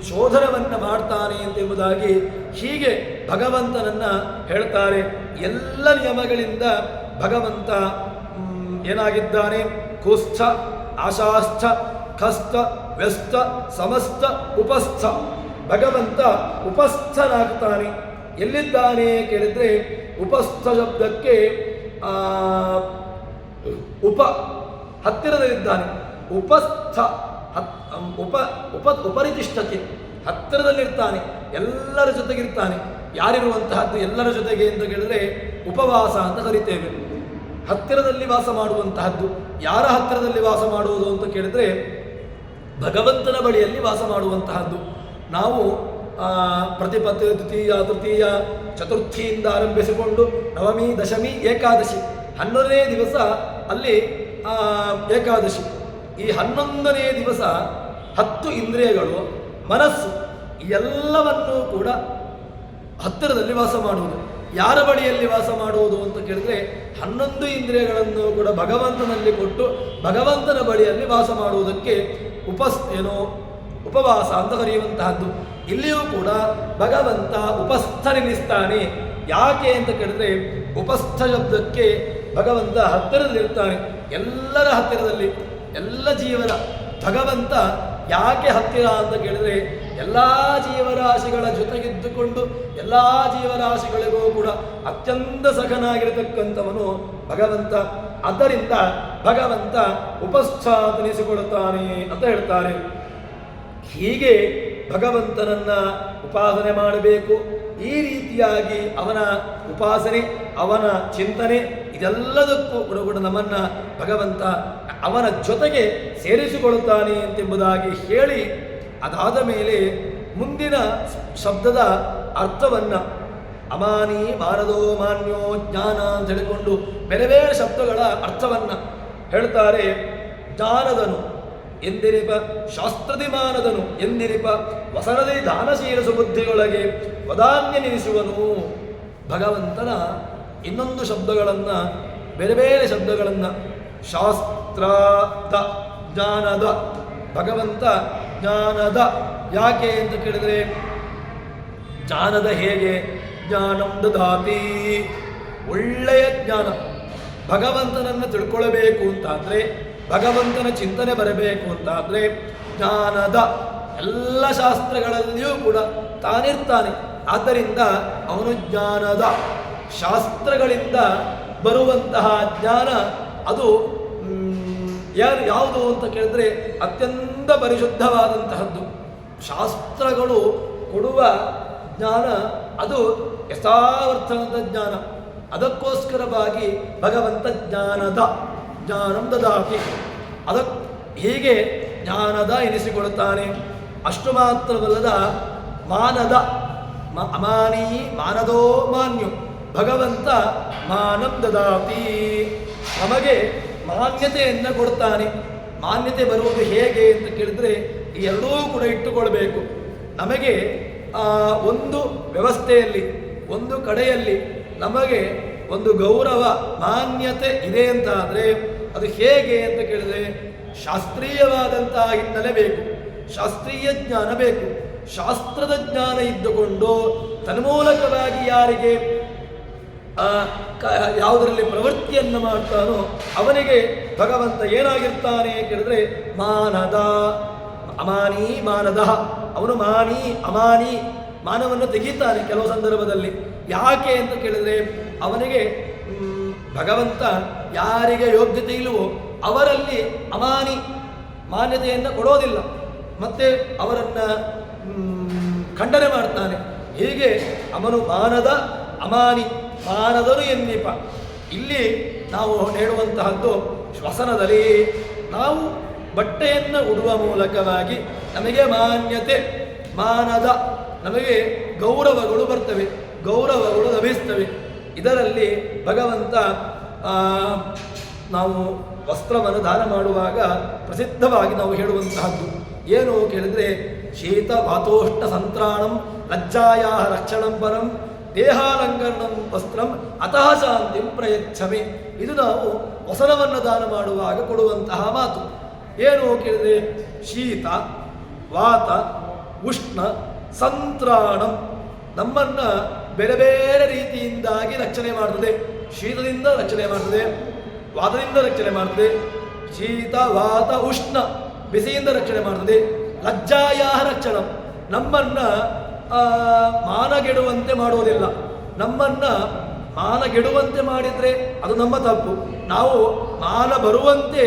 ಶೋಧನವನ್ನು ಮಾಡ್ತಾನೆ ಎಂಬುದಾಗಿ ಹೀಗೆ ಭಗವಂತನನ್ನು ಹೇಳ್ತಾರೆ. ಎಲ್ಲ ನಿಯಮಗಳಿಂದ ಭಗವಂತ ಏನಾಗಿದ್ದಾನೆ? ಕುಸ್ಥ, ಆಶಾಸ್ಥ, ಖಸ್ಥ, ವ್ಯಸ್ತ, ಸಮಸ್ತ, ಉಪಸ್ಥ. ಭಗವಂತ ಉಪಸ್ಥನಾಗ್ತಾನೆ. ಎಲ್ಲಿದ್ದಾನೆ ಕೇಳಿದ್ರೆ ಉಪಸ್ಥ ಶಬ್ದಕ್ಕೆ ಉಪ ಹತ್ತಿರದಲ್ಲಿದ್ದಾನೆ. ಉಪಸ್ಥ ಉಪರಿತಿಷ್ಠತೆ, ಹತ್ತಿರದಲ್ಲಿರ್ತಾನೆ, ಎಲ್ಲರ ಜೊತೆಗಿರ್ತಾನೆ. ಯಾರಿರುವಂತಹದ್ದು ಎಲ್ಲರ ಜೊತೆಗೆ ಅಂತ ಕೇಳಿದ್ರೆ ಉಪವಾಸ ಅಂತ ಕರಿತೇವೆ. ಹತ್ತಿರದಲ್ಲಿ ವಾಸ ಮಾಡುವಂತಹದ್ದು. ಯಾರ ಹತ್ತಿರದಲ್ಲಿ ವಾಸ ಮಾಡುವುದು ಅಂತ ಕೇಳಿದ್ರೆ ಭಗವಂತನ ಬಳಿಯಲ್ಲಿ ವಾಸ ಮಾಡುವಂತಹದ್ದು. ನಾವು ಪ್ರತಿಪತ್ತು, ದ್ವಿತೀಯ, ತೃತೀಯ, ಚತುರ್ಥಿಯಿಂದ ಆರಂಭಿಸಿಕೊಂಡು ನವಮಿ, ದಶಮಿ, ಏಕಾದಶಿ 11ನೇ ದಿವಸ ಅಲ್ಲಿ ಏಕಾದಶಿ. ಈ 11ನೇ ದಿವಸ 10 ಇಂದ್ರಿಯಗಳು, ಮನಸ್ಸು ಎಲ್ಲವನ್ನೂ ಕೂಡ ಹತ್ತಿರದಲ್ಲಿ ವಾಸ ಮಾಡುವುದು. ಯಾರ ಬಳಿಯಲ್ಲಿ ವಾಸ ಮಾಡುವುದು ಅಂತ ಕೇಳಿದ್ರೆ 11 ಇಂದ್ರಿಯಗಳನ್ನು ಕೂಡ ಭಗವಂತನಲ್ಲಿ ಕೊಟ್ಟು ಭಗವಂತನ ಬಳಿಯಲ್ಲಿ ವಾಸ ಮಾಡುವುದಕ್ಕೆ ಉಪವಾಸ ಅಂತ ಕರೆಯುವಂತಹದ್ದು. ಇಲ್ಲಿಯೂ ಕೂಡ ಭಗವಂತ ಉಪಸ್ಥನಿಸ್ತಾನೆ. ಯಾಕೆ ಅಂತ ಕೇಳಿದ್ರೆ ಉಪಸ್ಥ ಶಬ್ದಕ್ಕೆ ಭಗವಂತ ಹತ್ತಿರದಲ್ಲಿರ್ತಾನೆ, ಎಲ್ಲರ ಹತ್ತಿರದಲ್ಲಿ, ಎಲ್ಲ ಜೀವನ. ಭಗವಂತ ಯಾಕೆ ಹತ್ತಿರ ಅಂತ ಕೇಳಿದ್ರೆ ಎಲ್ಲ ಜೀವರಾಶಿಗಳ ಜೊತೆಗಿದ್ದುಕೊಂಡು ಎಲ್ಲ ಜೀವರಾಶಿಗಳಿಗೂ ಕೂಡ ಅತ್ಯಂತ ಸಖನಾಗಿರತಕ್ಕಂಥವನು ಭಗವಂತ. ಆದ್ದರಿಂದ ಭಗವಂತ ಉಪಸ್ಥಾತನಿಸಿಕೊಳ್ಳುತ್ತಾನೆ ಅಂತ ಹೇಳ್ತಾರೆ. ಹೀಗೆ ಭಗವಂತನನ್ನ ಉಪಾಸನೆ ಮಾಡಬೇಕು. ಈ ರೀತಿಯಾಗಿ ಅವನ ಉಪಾಸನೆ, ಅವನ ಚಿಂತನೆ, ಇದೆಲ್ಲದಕ್ಕೂ ಕೂಡ ನಮ್ಮನ್ನ ಭಗವಂತ ಅವನ ಜೊತೆಗೆ ಸೇರಿಸಿಕೊಳ್ಳುತ್ತಾನೆ ಎಂಬುದಾಗಿ ಹೇಳಿ, ಅದಾದ ಮೇಲೆ ಮುಂದಿನ ಶಬ್ದದ ಅರ್ಥವನ್ನ ಅಮಾನಿ, ಮಾನದೋ, ಮಾನ್ಯೋ, ಜ್ಞಾನ ಅಂತ ಹೇಳಿಕೊಂಡು ಬೇರೆ ಬೇರೆ ಶಬ್ದಗಳ ಅರ್ಥವನ್ನ ಹೇಳ್ತಾರೆ. ಜ್ಞಾನದನು ಎಂದಿರಿಪ, ಶಾಸ್ತ್ರದಿಮಾನದನು ಎಂದಿರಿಪ, ವಸನದಿ ದಾನಶೀಲ ಸುಬುದ್ಧಿಯೊಳಗೆ ವದಾನ್ಯ ನಿಲ್ಲಿಸುವನು. ಭಗವಂತನ ಇನ್ನೊಂದು ಶಬ್ದಗಳನ್ನ, ಬೇರೆ ಬೇರೆ ಶಬ್ದಗಳನ್ನ, ಶಾಸ್ತ್ರದ, ಜ್ಞಾನದ. ಭಗವಂತ ಜ್ಞಾನದ ಯಾಕೆ ಅಂತ ಕೇಳಿದ್ರೆ ಜ್ಞಾನದ ಹೇಗೆ? ಜ್ಞಾನಂ ದದಾತಿ, ಒಳ್ಳೆಯ ಜ್ಞಾನ. ಭಗವಂತನನ್ನು ತಿಳ್ಕೊಳ್ಬೇಕು ಅಂತಾದ್ರೆ, ಭಗವಂತನ ಚಿಂತನೆ ಬರಬೇಕು ಅಂತಾದ್ರೆ ಜ್ಞಾನದ ಎಲ್ಲ ಶಾಸ್ತ್ರಗಳಲ್ಲಿಯೂ ಕೂಡ ತಾನಿರ್ತಾನೆ. ಆದ್ದರಿಂದ ಅವನು ಜ್ಞಾನದ. ಶಾಸ್ತ್ರಗಳಿಂದ ಬರುವಂತಹ ಜ್ಞಾನ ಅದು ಯಾವುದು ಅಂತ ಕೇಳಿದ್ರೆ ಅತ್ಯಂತ ಪರಿಶುದ್ಧವಾದಂತಹದ್ದು. ಶಾಸ್ತ್ರಗಳು ಕೊಡುವ ಜ್ಞಾನ ಅದು ಯಥಾವರ್ಥದ ಜ್ಞಾನ. ಅದಕ್ಕೋಸ್ಕರವಾಗಿ ಭಗವಂತ ಜ್ಞಾನದ, ಜ್ಞಾನಂ ದದಾತಿ, ಹೀಗೆ ಜ್ಞಾನದ ಎನಿಸಿಕೊಳ್ಳುತ್ತಾನೆ. ಅಷ್ಟು ಮಾತ್ರವಲ್ಲದ ಮಾನದ, ಅಮಾನಿ ಮಾನದೋ ಮಾನ್ಯು, ಭಗವಂತ ಮಾನಂ ದದಾತಿ, ನಮಗೆ ಮಾನ್ಯತೆಯನ್ನು ಕೊಡ್ತಾನೆ. ಮಾನ್ಯತೆ ಬರುವುದು ಹೇಗೆ ಅಂತ ಕೇಳಿದ್ರೆ ಈ ಎರಡೂ ಕೂಡ ಇಟ್ಟುಕೊಳ್ಬೇಕು. ನಮಗೆ ಒಂದು ವ್ಯವಸ್ಥೆಯಲ್ಲಿ, ಒಂದು ಕಡೆಯಲ್ಲಿ ನಮಗೆ ಒಂದು ಗೌರವ, ಮಾನ್ಯತೆ ಇದೆ ಅಂತ ಆದರೆ ಅದು ಹೇಗೆ ಅಂತ ಕೇಳಿದ್ರೆ ಶಾಸ್ತ್ರೀಯವಾದಂತಹ ಹಿನ್ನೆಲೆ ಬೇಕು, ಶಾಸ್ತ್ರೀಯ ಜ್ಞಾನ ಬೇಕು. ಶಾಸ್ತ್ರದ ಜ್ಞಾನ ಇದ್ದುಕೊಂಡು ತನ್ಮೂಲಕವಾಗಿ ಯಾರಿಗೆ ಯಾವುದರಲ್ಲಿ ಪ್ರವೃತ್ತಿಯನ್ನು ಮಾಡ್ತಾನೋ ಅವನಿಗೆ ಭಗವಂತ ಏನಾಗಿರ್ತಾನೆ ಕೇಳಿದ್ರೆ ಮಾನದ, ಅಮಾನಿ ಮಾನದ. ಅವನು ಮಾನಿ ಅಮಾನಿ ಮಾನವನ್ನು ತೆಗೀತಾನೆ ಕೆಲವು ಸಂದರ್ಭದಲ್ಲಿ. ಯಾಕೆ ಅಂತ ಕೇಳಿದ್ರೆ ಅವನಿಗೆ ಭಗವಂತ ಯಾರಿಗೆ ಯೋಗ್ಯತೆ ಇಲ್ಲವೋ ಅವರಲ್ಲಿ ಅಮಾನಿ ಮಾನ್ಯತೆಯನ್ನು ಕೊಡೋದಿಲ್ಲ, ಮತ್ತೆ ಅವರನ್ನು ಖಂಡನೆ ಮಾಡ್ತಾನೆ. ಹೀಗೆ ಅವನು ಮಾನದ ಅಮಾನಿ, ಮಾನದನು ಎನ್ನಿಪ. ಇಲ್ಲಿ ನಾವು ಹೇಳುವಂತಹದ್ದು ಶ್ವಸನದಲ್ಲಿ ನಾವು ಬಟ್ಟೆಯನ್ನು ಉಡುವ ಮೂಲಕವಾಗಿ ನಮಗೆ ಮಾನ್ಯತೆ, ಮಾನದ, ನಮಗೆ ಗೌರವಗಳು ಬರ್ತವೆ, ಗೌರವಗಳು ಲಭಿಸ್ತವೆ. ಇದರಲ್ಲಿ ಭಗವಂತ ನಾವು ವಸ್ತ್ರವನ್ನು ದಾನ ಮಾಡುವಾಗ ಪ್ರಸಿದ್ಧವಾಗಿ ನಾವು ಹೇಳುವಂತಹದ್ದು ಏನು ಕೇಳಿದ್ರೆ ಶೀತ ವಾತೋಷ್ಣ ಸಂತ್ರಾಣಂ ಲಜ್ಜಾಯಾ ರಕ್ಷಣಂ ಪರಂ ದೇಹಾಲಂಕರಣಂ ವಸ್ತ್ರಂ ಅತಃ ಶಾಂತಿಂ ಪ್ರಯಚ್ಛಮೆ. ಇದು ನಾವು ವಸನವನ್ನು ದಾನ ಮಾಡುವಾಗ ಕೊಡುವಂತಹ ಮಾತು. ಏನು ಕೇಳಿದ್ರೆ ಶೀತ ವಾತ ಉಷ್ಣ ಸಂತ್ರಾಣಂ ನಮ್ಮನ್ನು ಬೇರೆ ಬೇರೆ ರೀತಿಯಿಂದಾಗಿ ರಕ್ಷಣೆ ಮಾಡ್ತದೆ. ಶೀತದಿಂದ ರಕ್ಷಣೆ ಮಾಡ್ತದೆ, ವಾದದಿಂದ ರಕ್ಷಣೆ ಮಾಡ್ತದೆ, ಶೀತ ವಾತ ಉಷ್ಣ ಬಿಸಿಯಿಂದ ರಕ್ಷಣೆ ಮಾಡ್ತದೆ, ಲಜ್ಜಾಯ ರಕ್ಷಣ ನಮ್ಮನ್ನ ಮಾನಗೆಡುವಂತೆ ಮಾಡೋದಿಲ್ಲ. ನಮ್ಮನ್ನ ಮಾನಗೆಡುವಂತೆ ಮಾಡಿದರೆ ಅದು ನಮ್ಮ ತಪ್ಪು. ನಾವು ಮಾನ ಬರುವಂತೆ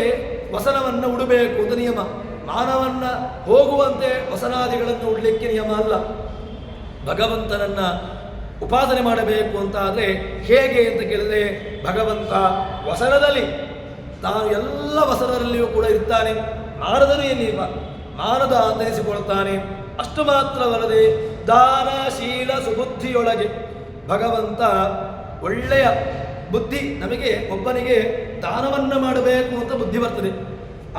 ವಸನವನ್ನು ಉಡಬೇಕು ಅಂತ ನಿಯಮ. ಮಾನವನ್ನ ಹೋಗುವಂತೆ ವಸನಾದಿಗಳನ್ನು ಉಡಲಿಕ್ಕೆ ನಿಯಮ ಅಲ್ಲ. ಭಗವಂತನನ್ನ ಉಪಾಸನೆ ಮಾಡಬೇಕು ಅಂತ ಆದರೆ ಹೇಗೆ ಅಂತ ಕೇಳಿದ್ರೆ, ಭಗವಂತ ವಸನದಲ್ಲಿ ತಾನು ಎಲ್ಲ ವಸನದಲ್ಲಿಯೂ ಕೂಡ ಇರ್ತಾನೆ. ಮಾನದನು ಎನ್ನಿವ ಮಾನದ ಅಂತನಿಸಿಕೊಳ್ತಾನೆ. ಅಷ್ಟು ಮಾತ್ರವಲ್ಲದೆ ದಾನ ಶೀಲ ಸುಬುದ್ಧಿಯೊಳಗೆ ಭಗವಂತ ಒಳ್ಳೆಯ ಬುದ್ಧಿ, ನಮಗೆ ಒಬ್ಬನಿಗೆ ದಾನವನ್ನು ಮಾಡಬೇಕು ಅಂತ ಬುದ್ಧಿ ಬರ್ತದೆ.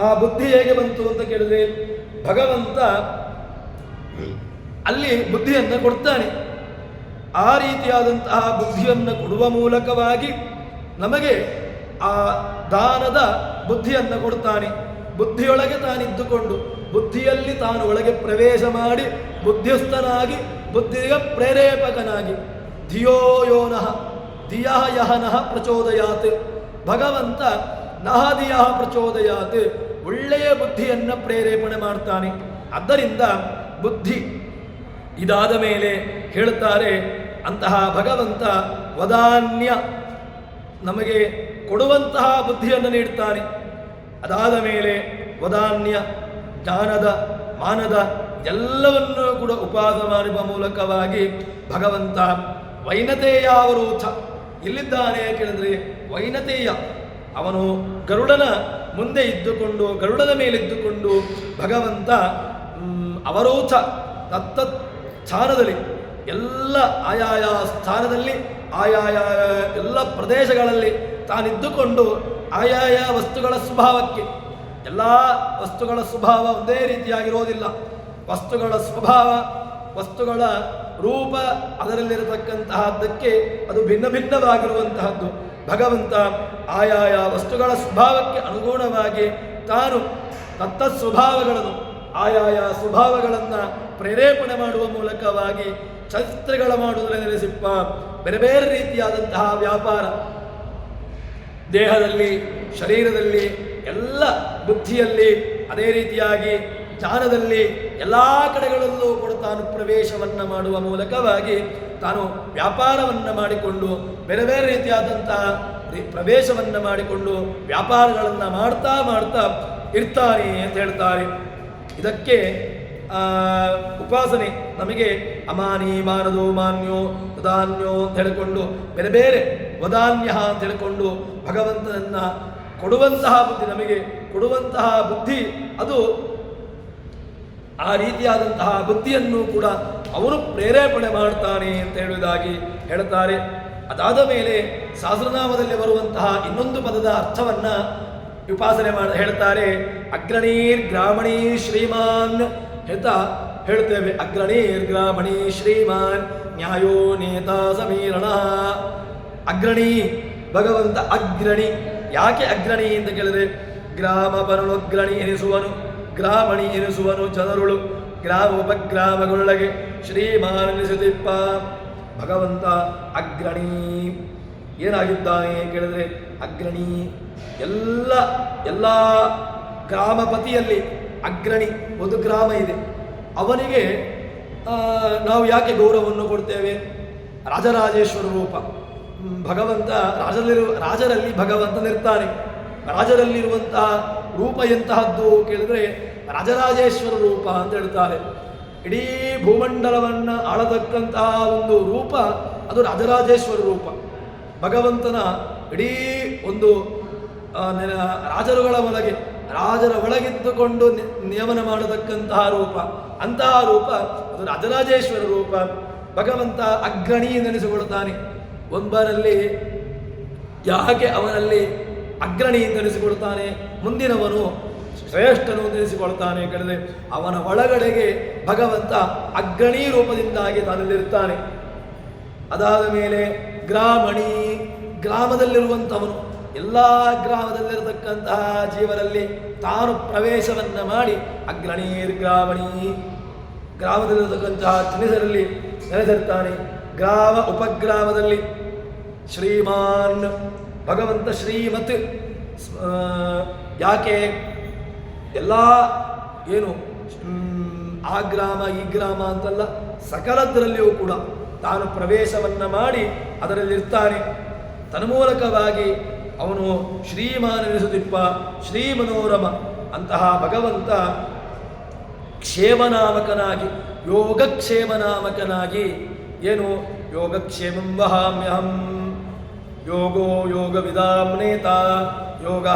ಆ ಬುದ್ಧಿ ಹೇಗೆ ಬಂತು ಅಂತ ಕೇಳಿದ್ರೆ, ಭಗವಂತ ಅಲ್ಲಿ ಬುದ್ಧಿಯನ್ನು ಕೊಡ್ತಾನೆ. ಆ ರೀತಿಯಾದಂತಹ ಬುದ್ಧಿಯನ್ನು ಕೊಡುವ ಮೂಲಕವಾಗಿ ನಮಗೆ ಆ ದಾನದ ಬುದ್ಧಿಯನ್ನು ಕೊಡ್ತಾನೆ. ಬುದ್ಧಿಯೊಳಗೆ ತಾನಿದ್ದುಕೊಂಡು ಬುದ್ಧಿಯಲ್ಲಿ ತಾನು ಒಳಗೆ ಪ್ರವೇಶ ಮಾಡಿ ಬುದ್ಧಿಸ್ಥನಾಗಿ ಬುದ್ಧಿಗೆ ಪ್ರೇರೇಪಕನಾಗಿ ಧಿಯೋ ಯೋನಃ ಧಿಯಃ ಯಹನಃ ಪ್ರಚೋದಯಾತ್. ಭಗವಂತ ನಹ ಧಿಯಃ ಪ್ರಚೋದಯಾತ್, ಒಳ್ಳೆಯ ಬುದ್ಧಿಯನ್ನು ಪ್ರೇರೇಪಣೆ ಮಾಡ್ತಾನೆ. ಆದ್ದರಿಂದ ಬುದ್ಧಿ ಇದಾದ ಮೇಲೆ ಹೇಳುತ್ತಾರೆ, ಅಂತಹ ಭಗವಂತ ವದಾನ್ಯ ನಮಗೆ ಕೊಡುವಂತಹ ಬುದ್ಧಿಯನ್ನು ನೀಡ್ತಾನೆ. ಅದಾದ ಮೇಲೆ ವದಾನ್ಯ ಜ್ಞಾನದ ಮಾನದ ಎಲ್ಲವನ್ನೂ ಕೂಡ ಉಪಾಸನೆ ಮಾಡುವ ಮೂಲಕವಾಗಿ ಭಗವಂತ ವೈನತೇಯಾವರೋಧ ಎಲ್ಲಿದ್ದಾನೆ ಕೇಳಿದ್ರೆ, ವೈನತೇಯ ಅವನು ಗರುಡನ ಮುಂದೆ ಇದ್ದುಕೊಂಡು ಗರುಡನ ಮೇಲಿದ್ದುಕೊಂಡು ಭಗವಂತ ಅವರೋಧ ತತ್ತತ್ ಸ್ಥಾನದಲ್ಲಿ ಎಲ್ಲ ಆಯಾಯ ಸ್ಥಾನದಲ್ಲಿ ಆಯಾಯ ಎಲ್ಲ ಪ್ರದೇಶಗಳಲ್ಲಿ ತಾನಿದ್ದುಕೊಂಡು ಆಯಾಯ ವಸ್ತುಗಳ ಸ್ವಭಾವಕ್ಕೆ, ಎಲ್ಲ ವಸ್ತುಗಳ ಸ್ವಭಾವ ಒಂದೇ ರೀತಿಯಾಗಿರೋದಿಲ್ಲ. ವಸ್ತುಗಳ ಸ್ವಭಾವ, ವಸ್ತುಗಳ ರೂಪ, ಅದರಲ್ಲಿರತಕ್ಕಂತಹದ್ದಕ್ಕೆ ಅದು ಭಿನ್ನ ಭಿನ್ನವಾಗಿರುವಂತಹದ್ದು. ಭಗವಂತ ಆಯಾಯ ವಸ್ತುಗಳ ಸ್ವಭಾವಕ್ಕೆ ಅನುಗುಣವಾಗಿ ತಾನು ತತ್ತ ಸ್ವಭಾವಗಳನ್ನು ಆಯಾಯ ಸ್ವಭಾವಗಳನ್ನು ಪ್ರೇರೇಪಣೆ ಮಾಡುವ ಮೂಲಕವಾಗಿ ಛತ್ರಗಳ ಮಾಡುವುದರಲ್ಲಿ ನೆಲೆಸಿಪ್ಪ. ಬೇರೆ ಬೇರೆ ರೀತಿಯಾದಂತಹ ವ್ಯಾಪಾರ ದೇಹದಲ್ಲಿ, ಶರೀರದಲ್ಲಿ, ಎಲ್ಲ ಬುದ್ಧಿಯಲ್ಲಿ, ಅದೇ ರೀತಿಯಾಗಿ ಜ್ಞಾನದಲ್ಲಿ ಎಲ್ಲ ಕಡೆಗಳಲ್ಲೂ ಕೂಡ ತಾನು ಪ್ರವೇಶವನ್ನು ಮಾಡುವ ಮೂಲಕವಾಗಿ ತಾನು ವ್ಯಾಪಾರವನ್ನು ಮಾಡಿಕೊಂಡು ಬೇರೆ ಬೇರೆ ರೀತಿಯಾದಂತಹ ಪ್ರವೇಶವನ್ನು ಮಾಡಿಕೊಂಡು ವ್ಯಾಪಾರಗಳನ್ನು ಮಾಡ್ತಾ ಮಾಡ್ತಾ ಇರ್ತಾನೆ ಅಂತ ಹೇಳ್ತಾರೆ. ಇದಕ್ಕೆ ಉಪಾಸನೆ ನಮಗೆ ಅಮಾನಿ ಮಾನದೋ ಮಾನ್ಯೋ ವದಾನ್ಯೋ ಅಂತ ಹೇಳಿಕೊಂಡು ಬೇರೆ ಬೇರೆ ವದಾನ್ಯ ಅಂತ ಹೇಳಿಕೊಂಡು ಭಗವಂತನನ್ನ ಕೊಡುವಂತಹ ಬುದ್ಧಿ, ನಮಗೆ ಕೊಡುವಂತಹ ಬುದ್ಧಿ ಅದು ಆ ರೀತಿಯಾದಂತಹ ಬುದ್ಧಿಯನ್ನು ಕೂಡ ಅವನು ಪ್ರೇರೇಪಣೆ ಮಾಡ್ತಾನೆ ಅಂತ ಹೇಳುವುದಾಗಿ ಹೇಳ್ತಾರೆ. ಅದಾದ ಮೇಲೆ ಸಹಸ್ರನಾಮದಲ್ಲಿ ಬರುವಂತಹ ಇನ್ನೊಂದು ಪದದ ಅರ್ಥವನ್ನ ಉಪಾಸನೆ ಹೇಳ್ತಾರೆ. ಅಗ್ರಣೀರ್ ಗ್ರಾಮಣೀ ಶ್ರೀಮಾನ್ ಹೇಳ್ತಾ ಹೇಳ್ತೇವೆ. ಅಗ್ರಣೀರ್ ಗ್ರಾಮಣೀ ಶ್ರೀಮಾನ್ ನ್ಯಾಯೋ ನೇತಾ ಸಮೀರಣ. ಅಗ್ರಣಿ ಭಗವಂತ ಅಗ್ರಣಿ. ಯಾಕೆ ಅಗ್ರಣಿ ಅಂತ ಕೇಳಿದ್ರೆ, ಗ್ರಾಮ ಪರಲೊಗ್ರಣಿ ಎನಿಸುವನು, ಗ್ರಾಮಣಿ ಎನಿಸುವನು ಜನರುಳು, ಗ್ರಾಮ ಉಪಗ್ರಾಮಗಳೊಳಗೆ ಶ್ರೀಮಾನ್ ಎನಿಸುತ್ತಿಪ್ಪ. ಭಗವಂತ ಅಗ್ರಣಿ ಏನಾಗಿದ್ದಾನೆ ಕೇಳಿದ್ರೆ, ಅಗ್ರಣಿ ಎಲ್ಲ ಗ್ರಾಮಪತಿಯಲ್ಲಿ ಅಗ್ರಣಿ ಒಂದು ಗ್ರಾಮ ಇದೆ. ಅವನಿಗೆ ನಾವು ಯಾಕೆ ಗೌರವವನ್ನು ಕೊಡ್ತೇವೆ? ರಾಜರಾಜೇಶ್ವರ ರೂಪ ಭಗವಂತ. ರಾಜರಲ್ಲಿ ಭಗವಂತನಿರ್ತಾನೆ. ರಾಜರಲ್ಲಿರುವಂತಹ ರೂಪ ಎಂತಹದ್ದು ಕೇಳಿದ್ರೆ ರಾಜರಾಜೇಶ್ವರ ರೂಪ ಅಂತ ಹೇಳ್ತಾರೆ. ಇಡೀ ಭೂಮಂಡಲವನ್ನು ಆಳತಕ್ಕಂತಹ ಒಂದು ರೂಪ ಅದು ರಾಜರಾಜೇಶ್ವರ ರೂಪ. ಭಗವಂತನ ಇಡೀ ಒಂದು ರಾಜರುಗಳ ಒಳಗೆ, ರಾಜರ ಒಳಗಿದ್ದುಕೊಂಡು ನಿಯಮನ ಮಾಡತಕ್ಕಂತಹ ರೂಪ, ಅಂತಹ ರೂಪ ಅದು ರಾಜರಾಜೇಶ್ವರ ರೂಪ. ಭಗವಂತ ಅಗ್ರಣಿ ನೆನೆಸಿಕೊಳ್ತಾನೆ. ಒಬ್ಬರಲ್ಲಿ ಯಾಕೆ ಅವನಲ್ಲಿ ಅಗ್ರಣಿ ನೆನೆಸಿಕೊಳ್ತಾನೆ, ಮುಂದಿನವನು ಶ್ರೇಷ್ಠನು ನೆನೆಸಿಕೊಳ್ತಾನೆ ಕೇಳಿದ್ರೆ, ಅವನ ಒಳಗಡೆಗೆ ಭಗವಂತ ಅಗ್ರಣಿ ರೂಪದಿಂದಾಗಿ ತಾನಲ್ಲಿರ್ತಾನೆ. ಅದಾದ ಮೇಲೆ ಗ್ರಾಮಣಿ, ಗ್ರಾಮದಲ್ಲಿರುವಂಥವನು ಎಲ್ಲ ಗ್ರಾಮದಲ್ಲಿರತಕ್ಕಂತಹ ಜೀವರಲ್ಲಿ ತಾನು ಪ್ರವೇಶವನ್ನು ಮಾಡಿ ಅಗ್ರಣೀರ್ ಗ್ರಾಮಣಿ, ಗ್ರಾಮದಲ್ಲಿರತಕ್ಕಂತಹ ಜನರಲ್ಲಿ ನೆಲೆಸಿರ್ತಾನೆ. ಗ್ರಾಮ ಉಪಗ್ರಾಮದಲ್ಲಿ ಶ್ರೀಮಾನ್ ಭಗವಂತ ಶ್ರೀಮತ್ ಯಾಕೆ ಎಲ್ಲ ಏನು ಆ ಗ್ರಾಮ ಈ ಗ್ರಾಮ ಅಂತಲ್ಲ, ಸಕಲದರಲ್ಲಿಯೂ ಕೂಡ ತಾನು ಪ್ರವೇಶವನ್ನು ಮಾಡಿ ಅದರಲ್ಲಿರ್ತಾನೆ. ತನ್ಮೂಲಕವಾಗಿ ಅವನು ಶ್ರೀಮಾನೆನಿಸುತ್ತಿಪ್ಪ ಶ್ರೀಮನೋರಮ ಅಂತಹ ಭಗವಂತ ಕ್ಷೇಮನಾಮಕನಾಗಿ, ಯೋಗಕ್ಷೇಮನಾಮಕನಾಗಿ, ಏನು ಯೋಗಕ್ಷೇಮಂ ವಹಾಮ್ಯಹಂ, ಯೋಗೋ ಯೋಗವಿದಾಂ ನೇತ, ಯೋಗ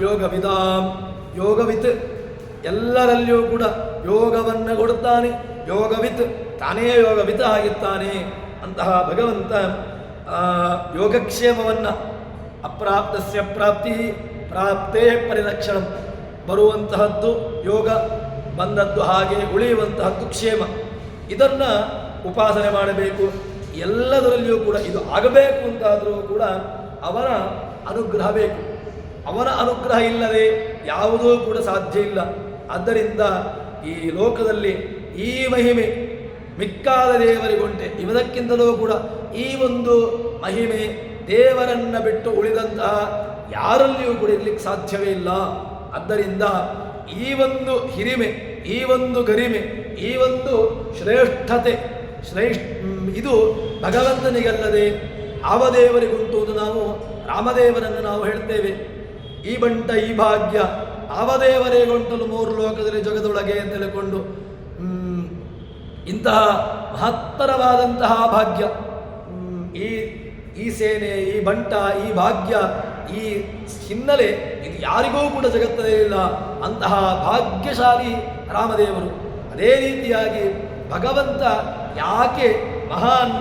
ಯೋಗವಿದಾಂ, ಯೋಗವಿತ್ ಎಲ್ಲರಲ್ಲಿಯೂ ಕೂಡ ಯೋಗವನ್ನು ಕೊಡುತ್ತಾನೆ. ಯೋಗವಿತ್ ತಾನೇ ಯೋಗವಿತ್ ಆಗಿರ್ತಾನೆ. ಅಂತಹ ಭಗವಂತ ಯೋಗಕ್ಷೇಮವನ್ನು ಅಪ್ರಾಪ್ತಸ್ಯ ಪ್ರಾಪ್ತಿ ಪ್ರಾಪ್ತೇ ಪರಿರಕ್ಷಣಂ, ಬರುವಂತಹದ್ದು ಯೋಗ, ಬಂದದ್ದು ಹಾಗೆ ಉಳಿಯುವಂತಹದ್ದು ಕ್ಷೇಮ. ಇದನ್ನು ಉಪಾಸನೆ ಮಾಡಬೇಕು. ಎಲ್ಲದರಲ್ಲಿಯೂ ಕೂಡ ಇದು ಆಗಬೇಕು ಅಂತಾದರೂ ಕೂಡ ಅವನ ಅನುಗ್ರಹ ಬೇಕು. ಅವನ ಅನುಗ್ರಹ ಇಲ್ಲದೆ ಯಾವುದೂ ಕೂಡ ಸಾಧ್ಯ ಇಲ್ಲ. ಆದ್ದರಿಂದ ಈ ಲೋಕದಲ್ಲಿ ಈ ಮಹಿಮೆ ಮಿಕ್ಕಾದ ದೇವರಿಗುಂಟೆ. ಇವದಕ್ಕಿಂತಲೂ ಕೂಡ ಈ ಒಂದು ಮಹಿಮೆ ದೇವರನ್ನು ಬಿಟ್ಟು ಉಳಿದಂತಹ ಯಾರಲ್ಲಿಯೂ ಕೂಡ ಇರಲಿಕ್ಕೆ ಸಾಧ್ಯವೇ ಇಲ್ಲ. ಆದ್ದರಿಂದ ಈ ಒಂದು ಹಿರಿಮೆ, ಈ ಒಂದು ಗರಿಮೆ, ಈ ಒಂದು ಶ್ರೇಷ್ಠತೆ ಇದು ಭಗವಂತನಿಗಲ್ಲದೆ ಯಾವ ದೇವರಿಗುಂಟು ಎಂದು ನಾವು ರಾಮದೇವರನ್ನು ನಾವು ಹೇಳ್ತೇವೆ. ಈ ಬಂಟ ಈ ಭಾಗ್ಯ ಆವದೇವರೇಗೊಂಟಲು ಮೂರು ಲೋಕದಲ್ಲಿ ಜಗದೊಳಗೆ ಅಂತ ಹೇಳಿಕೊಂಡು ಇಂತಹ ಮಹತ್ತರವಾದಂತಹ ಭಾಗ್ಯ, ಈ ಸೇನೆ, ಈ ಬಂಟ, ಈ ಭಾಗ್ಯ, ಈ ಹಿನ್ನೆಲೆ ಇದು ಯಾರಿಗೂ ಕೂಡ ಜಗತ್ತದೇ ಇಲ್ಲ. ಅಂತಹ ಭಾಗ್ಯಶಾಲಿ ರಾಮದೇವರು. ಅದೇ ರೀತಿಯಾಗಿ ಭಗವಂತ ಯಾಕೆ ಮಹಾನ್,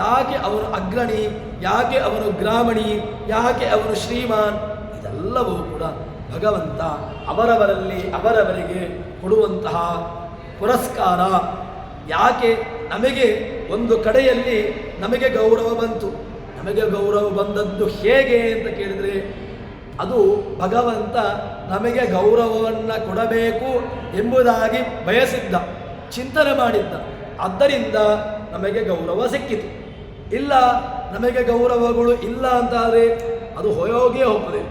ಯಾಕೆ ಅವನು ಅಗ್ರಣಿ, ಯಾಕೆ ಅವನು ಗ್ರಾಮಣಿ, ಯಾಕೆ ಅವನು ಶ್ರೀಮಾನ್, ಇದೆಲ್ಲವೂ ಕೂಡ ಭಗವಂತ ಅವರವರಲ್ಲಿ ಅವರವರಿಗೆ ಕೊಡುವಂತಹ ಪುರಸ್ಕಾರ. ಯಾಕೆ ನಮಗೆ ಒಂದು ಕಡೆಯಲ್ಲಿ ನಮಗೆ ಗೌರವ ಬಂತು, ನಮಗೆ ಗೌರವ ಬಂದದ್ದು ಹೇಗೆ ಅಂತ ಕೇಳಿದರೆ ಅದು ಭಗವಂತ ನಮಗೆ ಗೌರವವನ್ನು ಕೊಡಬೇಕು ಎಂಬುದಾಗಿ ಬಯಸಿದ್ದ, ಚಿಂತನೆ ಮಾಡಿದ್ದ. ಆದ್ದರಿಂದ ನಮಗೆ ಗೌರವ ಸಿಕ್ಕಿತು. ಇಲ್ಲ, ನಮಗೆ ಗೌರವಗಳು ಇಲ್ಲ ಅಂತಾದರೆ ಅದು ಹೋಯೋಗೇ ಹೋಗ್ತದೆ.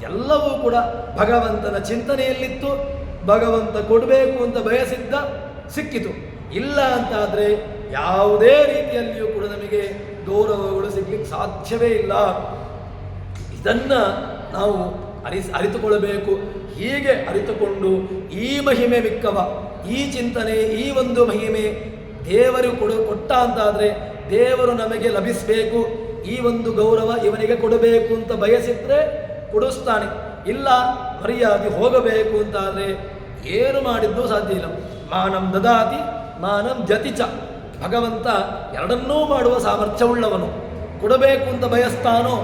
ಎಲ್ಲವೂ ಕೂಡ ಭಗವಂತನ ಚಿಂತನೆಯಲ್ಲಿತ್ತು. ಭಗವಂತ ಕೊಡಬೇಕು ಅಂತ ಬಯಸಿದ್ದ, ಸಿಕ್ಕಿತು. ಇಲ್ಲ ಅಂತಾದರೆ ಯಾವುದೇ ರೀತಿಯಲ್ಲಿಯೂ ಕೂಡ ನಮಗೆ ಗೌರವಗಳು ಸಿಗ್ಲಿಕ್ಕೆ ಸಾಧ್ಯವೇ ಇಲ್ಲ. ಇದನ್ನು ನಾವು ಅರಿತುಕೊಳ್ಳಬೇಕು. ಹೀಗೆ ಅರಿತುಕೊಂಡು ಈ ಮಹಿಮೆ ಮಿಕ್ಕವ, ಈ ಚಿಂತನೆ, ಈ ಒಂದು ಮಹಿಮೆ ದೇವರು ಕೊಟ್ಟ ಅಂತಾದರೆ ದೇವರು ನಮಗೆ ಲಭಿಸಬೇಕು, ಈ ಒಂದು ಗೌರವ ಇವನಿಗೆ ಕೊಡಬೇಕು ಅಂತ ಬಯಸಿದ್ರೆ ಕೊಡಿಸ್ತಾನೆ. ಇಲ್ಲ, ಮರ್ಯಾದೆ ಹೋಗಬೇಕು ಅಂತಾದರೆ ಏನು ಮಾಡಿದ್ದು ಸಾಧ್ಯ ಇಲ್ಲ. ಮಾನಂ ದದಾತಿ ಮಾನಂ ಜತಿ ಚ. ಭಗವಂತ ಎರಡನ್ನೂ ಮಾಡುವ ಸಾಮರ್ಥ್ಯವುಳ್ಳವನು. ಕೊಡಬೇಕು ಅಂತ ಬಯಸ್ತಾನೋ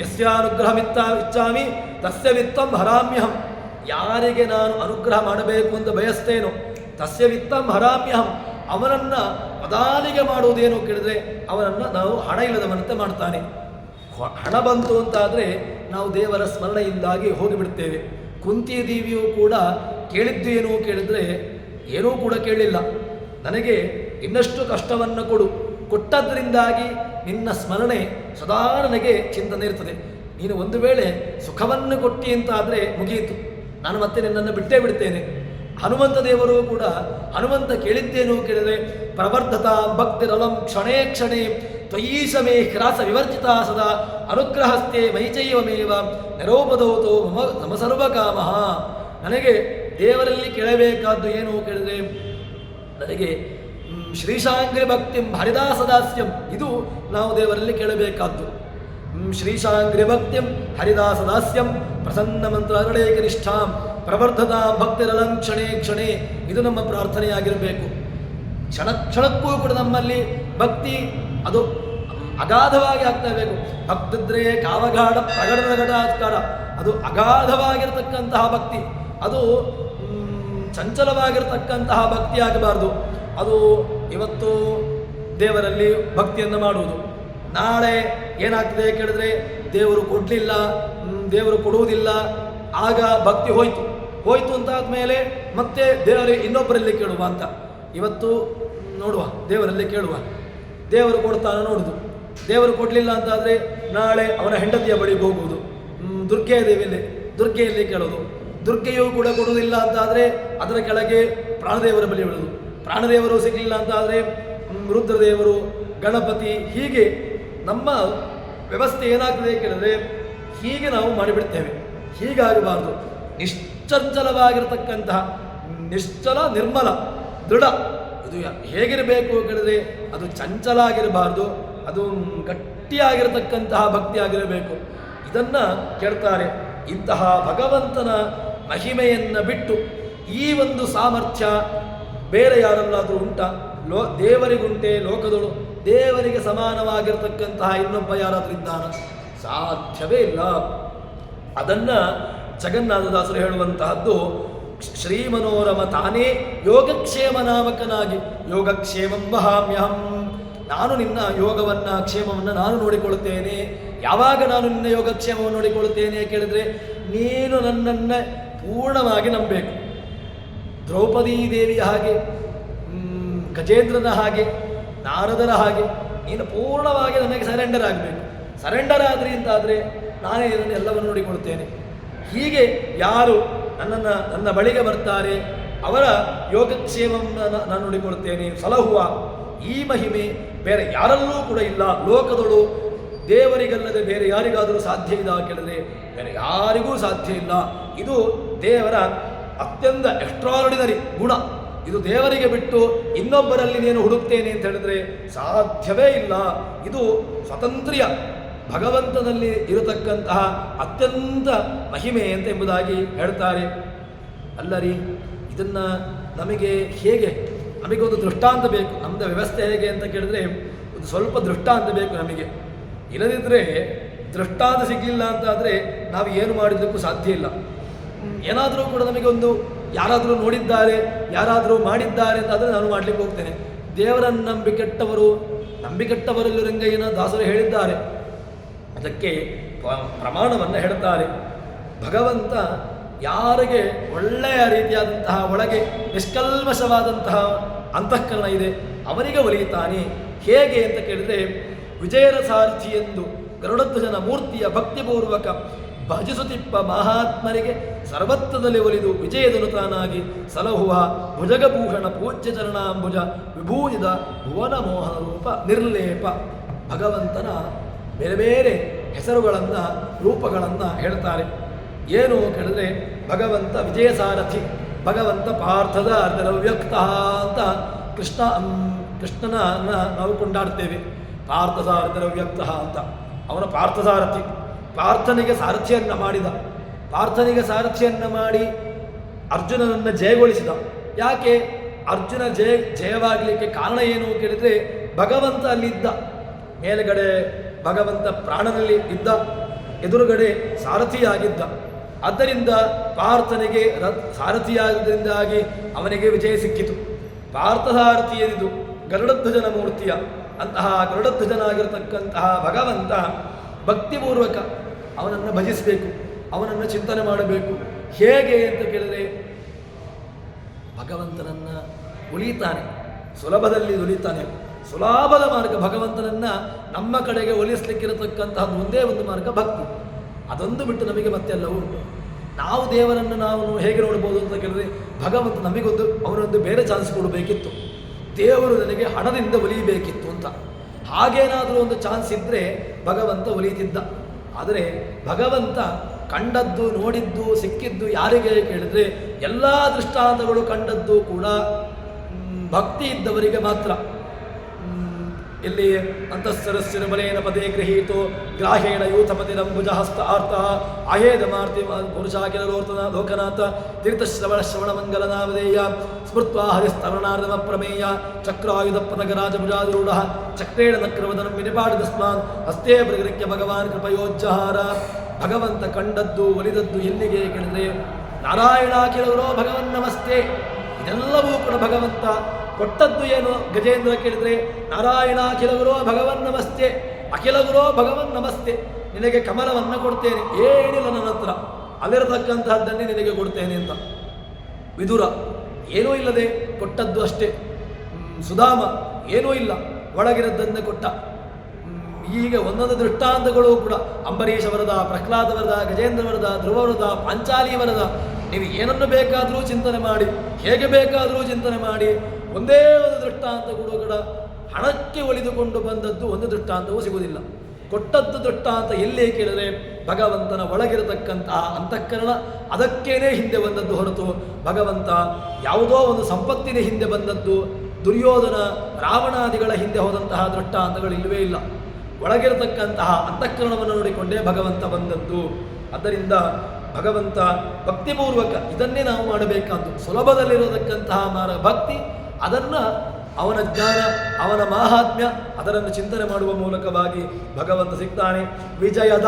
ಯಸ್ಯಾನುಗ್ರಹಮಿತ್ತ ಇಚ್ಛಾಮಿ ತಸ್ಯ ವಿತ್ತಂ ಹರಾಮ್ಯಹಂ. ಯಾರಿಗೆ ನಾನು ಅನುಗ್ರಹ ಮಾಡಬೇಕು ಅಂತ ಬಯಸ್ತೇನೋ ತಸ್ಯ ವಿತ್ತಂ ಹರಾಮ್ಯಹಂ, ಅವನನ್ನು ಮೊದಲಿಗೆ ಮಾಡುವುದೇನು ಕೇಳಿದ್ರೆ ಅವನನ್ನು ನಾವು ಹಣ ಇಲ್ಲದವನಂತೆ ಮಾಡ್ತಾನೆ. ಹಣ ಬಂತು ಅಂತಾದರೆ ನಾವು ದೇವರ ಸ್ಮರಣೆಯಿಂದಾಗಿ ಹೋಗಿಬಿಡ್ತೇವೆ. ಕುಂತಿ ದೇವಿಯೂ ಕೂಡ ಕೇಳಿದ್ದು ಏನು ಕೇಳಿದರೆ ಏನೂ ಕೂಡ ಕೇಳಿಲ್ಲ. ನನಗೆ ಇನ್ನಷ್ಟು ಕಷ್ಟವನ್ನು ಕೊಡು, ಕೊಟ್ಟದ್ರಿಂದಾಗಿ ನಿನ್ನ ಸ್ಮರಣೆ ಸದಾ ನನಗೆ ಚಿಂತನೆ ಇರ್ತದೆ. ನೀನು ಒಂದು ವೇಳೆ ಸುಖವನ್ನು ಕೊಟ್ಟಿ ಅಂತಾದರೆ ಮುಗಿಯಿತು, ನಾನು ಮತ್ತೆ ನಿನ್ನನ್ನು ಬಿಟ್ಟೇ ಬಿಡ್ತೇನೆ. ಹನುಮಂತ ದೇವರು ಕೂಡ ಹನುಮಂತ ಕೇಳಿದ್ದೇನು ಕೇಳಿದರೆ ಪ್ರವರ್ಧತಾ ಭಕ್ತಿರಲಂ ಕ್ಷಣೇ ಕ್ಷಣೇ ತ್ವಯೀಶಮೇ ಹ್ರಾಸ ವಿವರ್ಜಿತ ಸದಾ ಅನುಗ್ರಹಸ್ಥೆ ಮೈಚೈವಮೇವ ನಿರೋಪದೋತೋ ಮಮ ಸರ್ವಕಾಮಃ. ನನಗೆ ದೇವರಲ್ಲಿ ಕೇಳಬೇಕಾದ್ದು ಏನು ಕೇಳಿದರೆ ನನಗೆ ಶ್ರೀಶಾಂಗ್ರಿ ಭಕ್ತಿಂ ಹರಿದಾಸದಾಸ್ಯಂ, ಇದು ನಾವು ದೇವರಲ್ಲಿ ಕೇಳಬೇಕಾದ್ದು. ಶ್ರೀಶಾಂಗ್ರಿ ಭಕ್ತಿಂ ಹರಿದಾಸದಾಸ್ಯಂ ಪ್ರಸನ್ನ ಮಂತ್ರಗಳೇಕ ನಿಷ್ಠಾಂ ಪ್ರವರ್ಧತಾ ಭಕ್ತಿರಲಂ ಕ್ಷಣೇ ಕ್ಷಣೇ, ಇದು ನಮ್ಮ ಪ್ರಾರ್ಥನೆಯಾಗಿರಬೇಕು. ಕ್ಷಣ ಕ್ಷಣಕ್ಕೂ ಕೂಡ ನಮ್ಮಲ್ಲಿ ಭಕ್ತಿ ಅದು ಅಗಾಧವಾಗಿ ಆಗ್ತಾ ಇರಬೇಕು. ಭಕ್ತಿದ್ರೆ ಕಾವಗಾಢ ಪ್ರಗಡನ ಘಟಾತ್ಕಾರ, ಅದು ಅಗಾಧವಾಗಿರತಕ್ಕಂತಹ ಭಕ್ತಿ, ಅದು ಚಂಚಲವಾಗಿರತಕ್ಕಂತಹ ಭಕ್ತಿ ಆಗಬಾರ್ದು. ಅದು ಇವತ್ತು ದೇವರಲ್ಲಿ ಭಕ್ತಿಯನ್ನು ಮಾಡುವುದು, ನಾಳೆ ಏನಾಗ್ತದೆ ಕೇಳಿದ್ರೆ ದೇವರು ಕೊಡಲಿಲ್ಲ, ದೇವರು ಕೊಡುವುದಿಲ್ಲ, ಆಗ ಭಕ್ತಿ ಹೋಯ್ತು ಅಂತಾದ ಮೇಲೆ ಮತ್ತೆ ದೇವರಿಗೆ ಇನ್ನೊಬ್ಬರಲ್ಲಿ ಕೇಳುವ ಅಂತ. ಇವತ್ತು ನೋಡುವ, ದೇವರಲ್ಲಿ ಕೇಳುವ, ದೇವರು ಕೊಡ್ತಾನೆ ನೋಡುದು. ದೇವರು ಕೊಡಲಿಲ್ಲ ಅಂತಾದರೆ ನಾಳೆ ಅವನ ಹೆಂಡತಿಯ ಬಳಿಗೆ ಹೋಗುವುದು, ದುರ್ಗೆಯಲ್ಲಿ ಕೇಳೋದು. ದುರ್ಗೆಯೂ ಕೂಡ ಕೊಡುವುದಿಲ್ಲ ಅಂತಾದರೆ ಅದರ ಕೆಳಗೆ ಪ್ರಾಣದೇವರ ಬಳಿ ಬಿಡೋದು. ಪ್ರಾಣದೇವರು ಸಿಗಲಿಲ್ಲ ಅಂತಾದರೆ ರುದ್ರದೇವರು, ಗಣಪತಿ, ಹೀಗೆ ನಮ್ಮ ವ್ಯವಸ್ಥೆ ಏನಾಗ್ತದೆ ಕೇಳಿದ್ರೆ ಹೀಗೆ ನಾವು ಮಾಡಿಬಿಡ್ತೇವೆ. ಹೀಗಾಗಬಾರ್ದು. ನಿಶ್ಚಂಚಲವಾಗಿರತಕ್ಕಂತಹ, ನಿಶ್ಚಲ, ನಿರ್ಮಲ, ದೃಢ ಇದು ಹೇಗಿರಬೇಕು ಕೇಳಿದ್ರೆ ಅದು ಚಂಚಲ ಆಗಿರಬಾರ್ದು, ಅದು ಗಟ್ಟಿಯಾಗಿರತಕ್ಕಂತಹ ಭಕ್ತಿ ಆಗಿರಬೇಕು. ಇದನ್ನು ಕೇಳ್ತಾರೆ. ಇಂತಹ ಭಗವಂತನ ಮಹಿಮೆಯನ್ನು ಬಿಟ್ಟು ಈ ಒಂದು ಸಾಮರ್ಥ್ಯ ಬೇರೆ ಯಾರಲ್ಲಾದರೂ ಉಂಟ? ದೇವರಿಗುಂಟೆ ಲೋಕದಳು? ದೇವರಿಗೆ ಸಮಾನವಾಗಿರತಕ್ಕಂತಹ ಇನ್ನೊಬ್ಬ ಯಾರಾದರೂ ಇದ್ದಾನ? ಸಾಧ್ಯವೇ ಇಲ್ಲ. ಅದನ್ನು ಜಗನ್ನಾಥದಾಸರು ಹೇಳುವಂತಹದ್ದು, ಶ್ರೀಮನೋರಮ ತಾನೇ ಯೋಗಕ್ಷೇಮ ನಾಮಕನಾಗಿ ಯೋಗಕ್ಷೇಮಂ ವಹಾಮ್ಯಹಂ. ನಾನು ನಿನ್ನ ಯೋಗವನ್ನು, ಕ್ಷೇಮವನ್ನು ನಾನು ನೋಡಿಕೊಳ್ಳುತ್ತೇನೆ. ಯಾವಾಗ ನಾನು ನಿನ್ನ ಯೋಗಕ್ಷೇಮವನ್ನು ನೋಡಿಕೊಳ್ಳುತ್ತೇನೆ ಕೇಳಿದರೆ ನೀನು ನನ್ನನ್ನು ಪೂರ್ಣವಾಗಿ ನಂಬಬೇಕು. ದ್ರೌಪದೀ ದೇವಿಯ ಹಾಗೆ, ಗಜೇಂದ್ರನ ಹಾಗೆ, ನಾರದರ ಹಾಗೆ ನೀನು ಪೂರ್ಣವಾಗಿ ನನಗೆ ಸರೆಂಡರ್ ಆಗಬೇಕು. ಸರೆಂಡರ್ ಆದ್ರಿ ಅಂತಾದರೆ ನಾನೇ ಇದನ್ನು ಎಲ್ಲವನ್ನು ನೋಡಿಕೊಳ್ಳುತ್ತೇನೆ. ಹೀಗೆ ಯಾರು ನನ್ನ ಬಳಿಗೆ ಬರ್ತಾರೆ ಅವರ ಯೋಗಕ್ಷೇಮವನ್ನು ನಾನು ನೋಡಿಕೊಳ್ಳುತ್ತೇನೆ. ಸಲಹುವ ಈ ಮಹಿಮೆ ಬೇರೆ ಯಾರಲ್ಲೂ ಕೂಡ ಇಲ್ಲ. ಲೋಕದಳು ದೇವರಿಗಲ್ಲದೆ ಬೇರೆ ಯಾರಿಗಾದರೂ ಸಾಧ್ಯ ಇಲ್ಲ ಕೇಳಿದ್ರೆ ಬೇರೆ ಯಾರಿಗೂ ಸಾಧ್ಯ ಇಲ್ಲ. ಇದು ದೇವರ ಅತ್ಯಂತ ಎಕ್ಸ್ಟ್ರಾರ್ಡಿನರಿ ಗುಣ. ಇದು ದೇವರಿಗೆ ಬಿಟ್ಟು ಇನ್ನೊಬ್ಬರಲ್ಲಿ ನೀನು ಹುಡುಕ್ತೇನೆ ಅಂತ ಹೇಳಿದ್ರೆ ಸಾಧ್ಯವೇ ಇಲ್ಲ. ಇದು ಸ್ವತಂತ್ರ್ಯ ಭಗವಂತನಲ್ಲಿ ಇರತಕ್ಕಂತಹ ಅತ್ಯಂತ ಮಹಿಮೆ ಅಂತ ಎಂಬುದಾಗಿ ಹೇಳ್ತಾರೆ. ಅಲ್ಲರಿ, ಇದನ್ನು ನಮಗೆ ಹೇಗೆ, ನಮಗೊಂದು ದೃಷ್ಟಾಂತ ಬೇಕು. ನಮ್ಮದು ವ್ಯವಸ್ಥೆ ಹೇಗೆ ಅಂತ ಕೇಳಿದ್ರೆ ಒಂದು ಸ್ವಲ್ಪ ದೃಷ್ಟಾಂತ ಬೇಕು ನಮಗೆ. ಇಲ್ಲದಿದ್ದರೆ ದೃಷ್ಟಾಂತ ಸಿಗಲಿಲ್ಲ ಅಂತಾದರೆ ನಾವು ಏನು ಮಾಡಿದ್ದಕ್ಕೂ ಸಾಧ್ಯ ಇಲ್ಲ. ಏನಾದರೂ ಕೂಡ ನಮಗೆ ಒಂದು ಯಾರಾದರೂ ನೋಡಿದ್ದಾರೆ, ಯಾರಾದರೂ ಮಾಡಿದ್ದಾರೆ ಅಂತಾದರೆ ನಾನು ಮಾಡಲಿಕ್ಕೆ ಹೋಗ್ತೇನೆ. ದೇವರನ್ನು ನಂಬಿಕೆಟ್ಟವರಲ್ಲೂ ರಂಗಯ್ಯನ ದಾಸರು ಹೇಳಿದ್ದಾರೆ. ಅದಕ್ಕೆ ಪ್ರಮಾಣವನ್ನು ಹೇಳ್ತಾರೆ. ಭಗವಂತ ಯಾರಿಗೆ ಒಳ್ಳೆಯ ರೀತಿಯಾದಂತಹ ಒಳಗೆ ನಿಷ್ಕಲ್ಮಶವಾದಂತಹ ಅಂತಃಕರಣ ಇದೆ ಅವನಿಗೆ ಒಲಿಯುತ್ತಾನೆ. ಹೇಗೆ ಅಂತ ಕೇಳಿದರೆ, ವಿಜಯರ ಸಾರಥಿ ಎಂದು ಗರುಡಧ್ವಜನ ಮೂರ್ತಿಯ ಭಕ್ತಿಪೂರ್ವಕ ಭಜಿಸುತ್ತಿಪ್ಪ ಮಹಾತ್ಮರಿಗೆ ಸರ್ವತ್ರದಲ್ಲಿ ಒಲಿದು ವಿಜಯದನುತಾನಾಗಿ ಸಲಹುವ ಭುಜಗಭೂಷಣ ಪೂಜ್ಯ ಚರಣಾಂಬುಜ ವಿಭೂಜಿದ ಭುವನ ಮೋಹನ ರೂಪ ನಿರ್ಲೇಪ. ಭಗವಂತನ ಬೇರೆ ಬೇರೆ ಹೆಸರುಗಳನ್ನು, ರೂಪಗಳನ್ನು ಹೇಳ್ತಾರೆ. ಏನು ಕೇಳಿದ್ರೆ, ಭಗವಂತ ವಿಜಯ ಸಾರಥಿ, ಭಗವಂತ ಪಾರ್ಥದ ಅರ್ಧವ್ಯಕ್ತ ಅಂತ ಕೃಷ್ಣನ ನಾವು ಕೊಂಡಾಡ್ತೇವೆ. ಪಾರ್ಥಸಾರಥವ್ಯಕ್ತ ಅಂತ ಅವನ ಪಾರ್ಥಸಾರಥಿ. ಪಾರ್ಥನಿಗೆ ಸಾರಥಿಯನ್ನು ಮಾಡಿ ಅರ್ಜುನನನ್ನು ಜಯಗೊಳಿಸಿದ. ಯಾಕೆ ಅರ್ಜುನ ಜಯವಾಗಲಿಕ್ಕೆ ಕಾರಣ ಏನು ಕೇಳಿದರೆ, ಭಗವಂತ ಅಲ್ಲಿದ್ದ. ಮೇಲುಗಡೆ ಭಗವಂತ ಪ್ರಾಣನಲ್ಲಿ ಇದ್ದ, ಎದುರುಗಡೆ ಸಾರಥಿಯಾಗಿದ್ದ. ಆದ್ದರಿಂದ ಪಾರ್ಥನಿಗೆ ಸಾರಥಿಯಾದ್ದರಿಂದಾಗಿ ಅವನಿಗೆ ವಿಜಯ ಸಿಕ್ಕಿತು. ಪಾರ್ಥಸಾರಥಿ ಎನಿದು ಗರುಡಧ್ವಜನ ಮೂರ್ತಿಯ ಅಂತಹ ಗರುಡಧ್ವಜನಾಗಿರತಕ್ಕಂತಹ ಭಗವಂತ ಭಕ್ತಿಪೂರ್ವಕ ಅವನನ್ನು ಭಜಿಸಬೇಕು, ಅವನನ್ನು ಚಿಂತನೆ ಮಾಡಬೇಕು. ಹೇಗೆ ಅಂತ ಕೇಳಿದರೆ, ಭಗವಂತನನ್ನು ಒಲಿತಾನೆ, ಸುಲಭದಲ್ಲಿ ಒಲಿತಾನೆ. ಸುಲಭದ ಮಾರ್ಗ ಭಗವಂತನನ್ನು ನಮ್ಮ ಕಡೆಗೆ ಒಲಿಸಲಿಕ್ಕಿರತಕ್ಕಂತಹ ಒಂದೇ ಒಂದು ಮಾರ್ಗ ಭಕ್ತಿ. ಅದೊಂದು ಬಿಟ್ಟು ನಮಗೆ ಮತ್ತೆಲ್ಲವೂ ಉಂಟು. ನಾವು ದೇವರನ್ನು ನಾವು ಹೇಗೆ ನೋಡ್ಬೋದು ಅಂತ ಕೇಳಿದ್ರೆ, ಭಗವಂತ ಅವನೊಂದು ಬೇರೆ ಚಾನ್ಸ್ ಕೊಡಬೇಕಿತ್ತು. ದೇವರು ನನಗೆ ಹಣದಿಂದ ಒಲಿಯಬೇಕಿತ್ತು ಅಂತ. ಹಾಗೇನಾದರೂ ಒಂದು ಚಾನ್ಸ್ ಇದ್ದರೆ ಭಗವಂತ ಒಲಿಯುತ್ತಿದ್ದ. ಆದರೆ ಭಗವಂತ ಕಂಡದ್ದು, ನೋಡಿದ್ದು, ಸಿಕ್ಕಿದ್ದು ಯಾರಿಗೆ ಕೇಳಿದರೆ, ಎಲ್ಲ ದೃಷ್ಟಾಂತಗಳು ಕಂಡದ್ದು ಕೂಡ ಭಕ್ತಿ ಇದ್ದವರಿಗೆ ಮಾತ್ರ. ಇಲ್ಲಿ ಅಂತಃಸರಸ್ಸಿನ ಬಲೇನ ಪದೇ ಗೃಹೀತೋ ಗ್ರಾಹೇಣ ಯೂಥಪತಿರಂಬುಜ ಹಸ್ತ ಆರ್ತ ಆಹೇದ ಮಾರ್ತಿ ಪುರುಷಾಖಿಲೋರ್ತನ ಲೋಕನಾಥ ತೀರ್ಥಶ್ರವಣ ಮಂಗಲ ನಾಮಧೇಯ ಸ್ಮೃತ್ವಾ ಹರಿಸ್ತರಣಾರ್ಧಮ ಪ್ರಮೇಯ ಚಕ್ರಾಯುಧ ಪದಗರಾಜಭುಜಾರೂಢ ಚಕ್ರೇಣ ನಕ್ರವದನಂ ವಿನಿಪಾಡಿದಸ್ಮಾನ್ ಹಸ್ತೇ ಪ್ರಗೃಹ್ಯ ಭಗವಾನ್ ಕೃಪಯೋಜ್ಜಹಾರ. ಭಗವಂತ ಕಂಡದ್ದು, ಒಲಿದದ್ದು ಎಲ್ಲಿಗೆ ಕೇಳಿದರೆ, ನಾರಾಯಣಾಖಿಲಗುರೋ ಭಗವನ್ ನಮಸ್ತೆ. ಇದೆಲ್ಲವೂ ಕೂಡ ಭಗವಂತ ಕೊಟ್ಟದ್ದು ಏನು ಗಜೇಂದ್ರ ಕೇಳಿದರೆ, ನಾರಾಯಣಾಖಿಲಗುರೋ ಭಗವನ್ ನಮಸ್ತೆ, ಅಖಿಲಗುರೋ ಭಗವನ್ ನಮಸ್ತೆ. ನಿನಗೆ ಕಮಲವನ್ನು ಕೊಡ್ತೇನೆ, ಏನಿಲ್ಲ ನನ್ನ ಹತ್ರ, ಅಲ್ಲಿರತಕ್ಕಂತಹದ್ದನ್ನೇ ನಿನಗೆ ಕೊಡ್ತೇನೆ ಅಂತ. ವಿದುರ ಏನೂ ಇಲ್ಲದೆ ಕೊಟ್ಟದ್ದು ಅಷ್ಟೇ. ಸುಧಾಮ ಏನೂ ಇಲ್ಲ, ಒಳಗಿರದ್ದನ್ನೇ ಕೊಟ್ಟ. ಹೀಗೆ ಒಂದೊಂದು ದೃಷ್ಟಾಂತಗಳು ಕೂಡ ಅಂಬರೀಷ ವರದ, ಪ್ರಹ್ಲಾದ ವರದ, ಗಜೇಂದ್ರ ವರದ, ಧ್ರುವ ವರದ, ಪಾಂಚಾಲಿ ವರದ, ನೀವು ಏನನ್ನು ಬೇಕಾದರೂ ಚಿಂತನೆ ಮಾಡಿ, ಹೇಗೆ ಬೇಕಾದರೂ ಚಿಂತನೆ ಮಾಡಿ, ಒಂದೇ ಒಂದು ದೃಷ್ಟಾಂತಗಳು ಕೂಡ ಹಣಕ್ಕೆ ಒಲಿದುಕೊಂಡು ಬಂದದ್ದು ಒಂದು ದೃಷ್ಟಾಂತವೂ ಸಿಗುವುದಿಲ್ಲ. ಕೊಟ್ಟದ್ದು ದೃಷ್ಟಾಂತ ಎಲ್ಲೇ ಕೇಳಿದರೆ ಭಗವಂತನ ಒಳಗಿರತಕ್ಕಂತಹ ಅಂತಃಕರಣ ಅದಕ್ಕೇನೆ ಹಿಂದೆ ಬಂದದ್ದು ಹೊರತು ಭಗವಂತ ಯಾವುದೋ ಒಂದು ಸಂಪತ್ತಿನ ಹಿಂದೆ ಬಂದದ್ದು, ದುರ್ಯೋಧನ ರಾವಣಾದಿಗಳ ಹಿಂದೆ ಹೋದಂತಹ ದೃಷ್ಟಾಂತಗಳು ಇಲ್ಲವೇ ಇಲ್ಲ. ಒಳಗಿರತಕ್ಕಂತಹ ಅಂತಃಕರಣವನ್ನು ನೋಡಿಕೊಂಡೇ ಭಗವಂತ ಬಂದದ್ದು. ಆದ್ದರಿಂದ ಭಗವಂತ ಭಕ್ತಿಪೂರ್ವಕ ಇದನ್ನೇ ನಾವು ಮಾಡಬೇಕಾದ್ದು. ಸುಲಭದಲ್ಲಿರತಕ್ಕಂತಹ ಭಕ್ತಿ, ಅದನ್ನು ಅವನ ಜ್ಞಾನ, ಅವನ ಮಾಹಾತ್ಮ್ಯ, ಅದನ್ನು ಚಿಂತನೆ ಮಾಡುವ ಮೂಲಕವಾಗಿ ಭಗವಂತ ಸಿಗ್ತಾನೆ. ವಿಜಯದ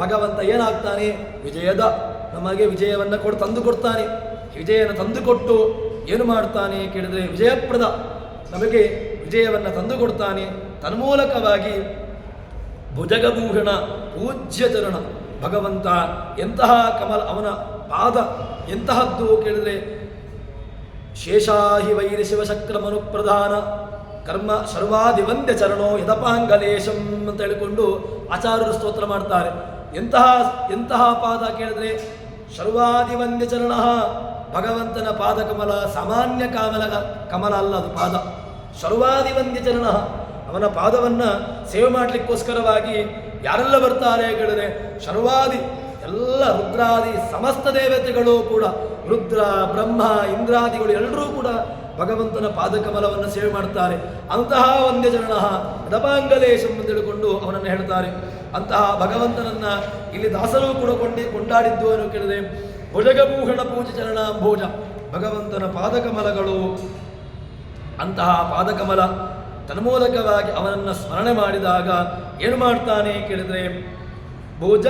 ಭಗವಂತ ಏನಾಗ್ತಾನೆ? ವಿಜಯದ, ನಮಗೆ ವಿಜಯವನ್ನು ತಂದು ಕೊಡ್ತಾನೆ. ವಿಜಯನ ತಂದುಕೊಟ್ಟು ಏನು ಮಾಡ್ತಾನೆ ಕೇಳಿದರೆ ವಿಜಯಪ್ರದ, ನಮಗೆ ವಿಜಯವನ್ನು ತಂದುಕೊಡ್ತಾನೆ. ತನ್ಮೂಲಕವಾಗಿ ಭುಜಗಭೂಷಣ ಪೂಜ್ಯ ಚರಣ ಭಗವಂತ ಎಂತಹ ಕಮಲ, ಅವನ ಪಾದ ಎಂತಹದ್ದು ಕೇಳಿದರೆ ಶೇಷಾಹಿ ವೈರಿ ಶಿವಶಕ್ರಮನು ಪ್ರಧಾನ ಕರ್ಮ ಸರ್ವಾದಿವಂದ್ಯ ಚರಣೋ ಯದಪಾಂಗಲೇಶಂ ಅಂತ ಹೇಳಿಕೊಂಡು ಆಚಾರ್ಯರು ಸ್ತೋತ್ರ ಮಾಡ್ತಾರೆ. ಎಂತಹ ಪಾದ ಕೇಳಿದ್ರೆ ಸರ್ವಾದಿವಂದ್ಯ ಚರಣ, ಭಗವಂತನ ಪಾದ ಕಮಲ ಸಾಮಾನ್ಯ ಕಮಲ ಅಲ್ಲ, ಅದು ಪಾದ ಸರ್ವಾದಿವಂದ್ಯ ಚರಣ. ಅವನ ಪಾದವನ್ನು ಸೇವೆ ಮಾಡಲಿಕ್ಕೋಸ್ಕರವಾಗಿ ಯಾರೆಲ್ಲ ಬರ್ತಾರೆ ಕೇಳಿದ್ರೆ ಸರ್ವಾದಿ ಎಲ್ಲ ರುದ್ರಾದಿ ಸಮಸ್ತ ದೇವತೆಗಳು ಕೂಡ, ರುದ್ರ ಬ್ರಹ್ಮ ಇಂದ್ರಾದಿಗಳು ಎಲ್ಲರೂ ಕೂಡ ಭಗವಂತನ ಪಾದಕಮಲವನ್ನು ಸೇವೆ ಮಾಡ್ತಾರೆ. ಅಂತಹ ಒಂದೇ ಚರಣ ಯದಪಾಂಗಲೇಶಂ ಅಂತ ಹೇಳಿಕೊಂಡು ಅವನನ್ನು ಹೇಳ್ತಾರೆ. ಅಂತಹ ಭಗವಂತನನ್ನ ಇಲ್ಲಿ ದಾಸರು ಕೂಡ ಕೊಂಡಾಡಿದ್ದು ಏನು ಕೇಳಿದೆ ಭುಜಗಭೂಷಣ ಪೂಜೆ ಚರಣಾಂಭೋಜ, ಭಗವಂತನ ಪಾದಕಮಲಗಳು. ಅಂತಹ ಪಾದಕಮಲ ತನ್ಮೂಲಕವಾಗಿ ಅವನನ್ನು ಸ್ಮರಣೆ ಮಾಡಿದಾಗ ಏನು ಮಾಡ್ತಾನೆ ಕೇಳಿದರೆ ಭೋಜ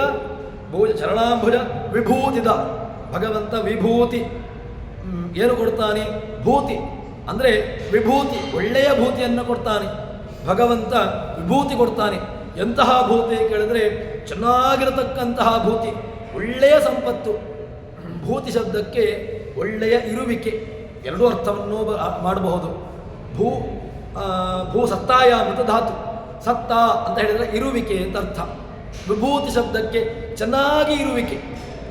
ಚರಣಾಂಭುಜ ವಿಭೂತಿದ, ಭಗವಂತ ವಿಭೂತಿ ಏನು ಕೊಡ್ತಾನೆ? ಭೂತಿ ಅಂದರೆ ವಿಭೂತಿ, ಒಳ್ಳೆಯ ಭೂತಿಯನ್ನು ಕೊಡ್ತಾನೆ ಭಗವಂತ. ವಿಭೂತಿ ಕೊಡ್ತಾನೆ. ಎಂತಹ ಭೂತಿ ಕೇಳಿದರೆ ಚೆನ್ನಾಗಿರತಕ್ಕಂತಹ ಭೂತಿ, ಒಳ್ಳೆಯ ಸಂಪತ್ತು. ಭೂತಿ ಶಬ್ದಕ್ಕೆ ಒಳ್ಳೆಯ ಇರುವಿಕೆ ಎರಡೂ ಅರ್ಥವನ್ನು ಮಾಡಬಹುದು. ಭೂ ಸತ್ತಾಯಾಮೃತ ಧಾತು, ಸತ್ತ ಅಂತ ಹೇಳಿದರೆ ಇರುವಿಕೆ ಅಂತ ಅರ್ಥ. ವಿಭೂತಿ ಶಬ್ದಕ್ಕೆ ಚೆನ್ನಾಗಿ ಇರುವಿಕೆ.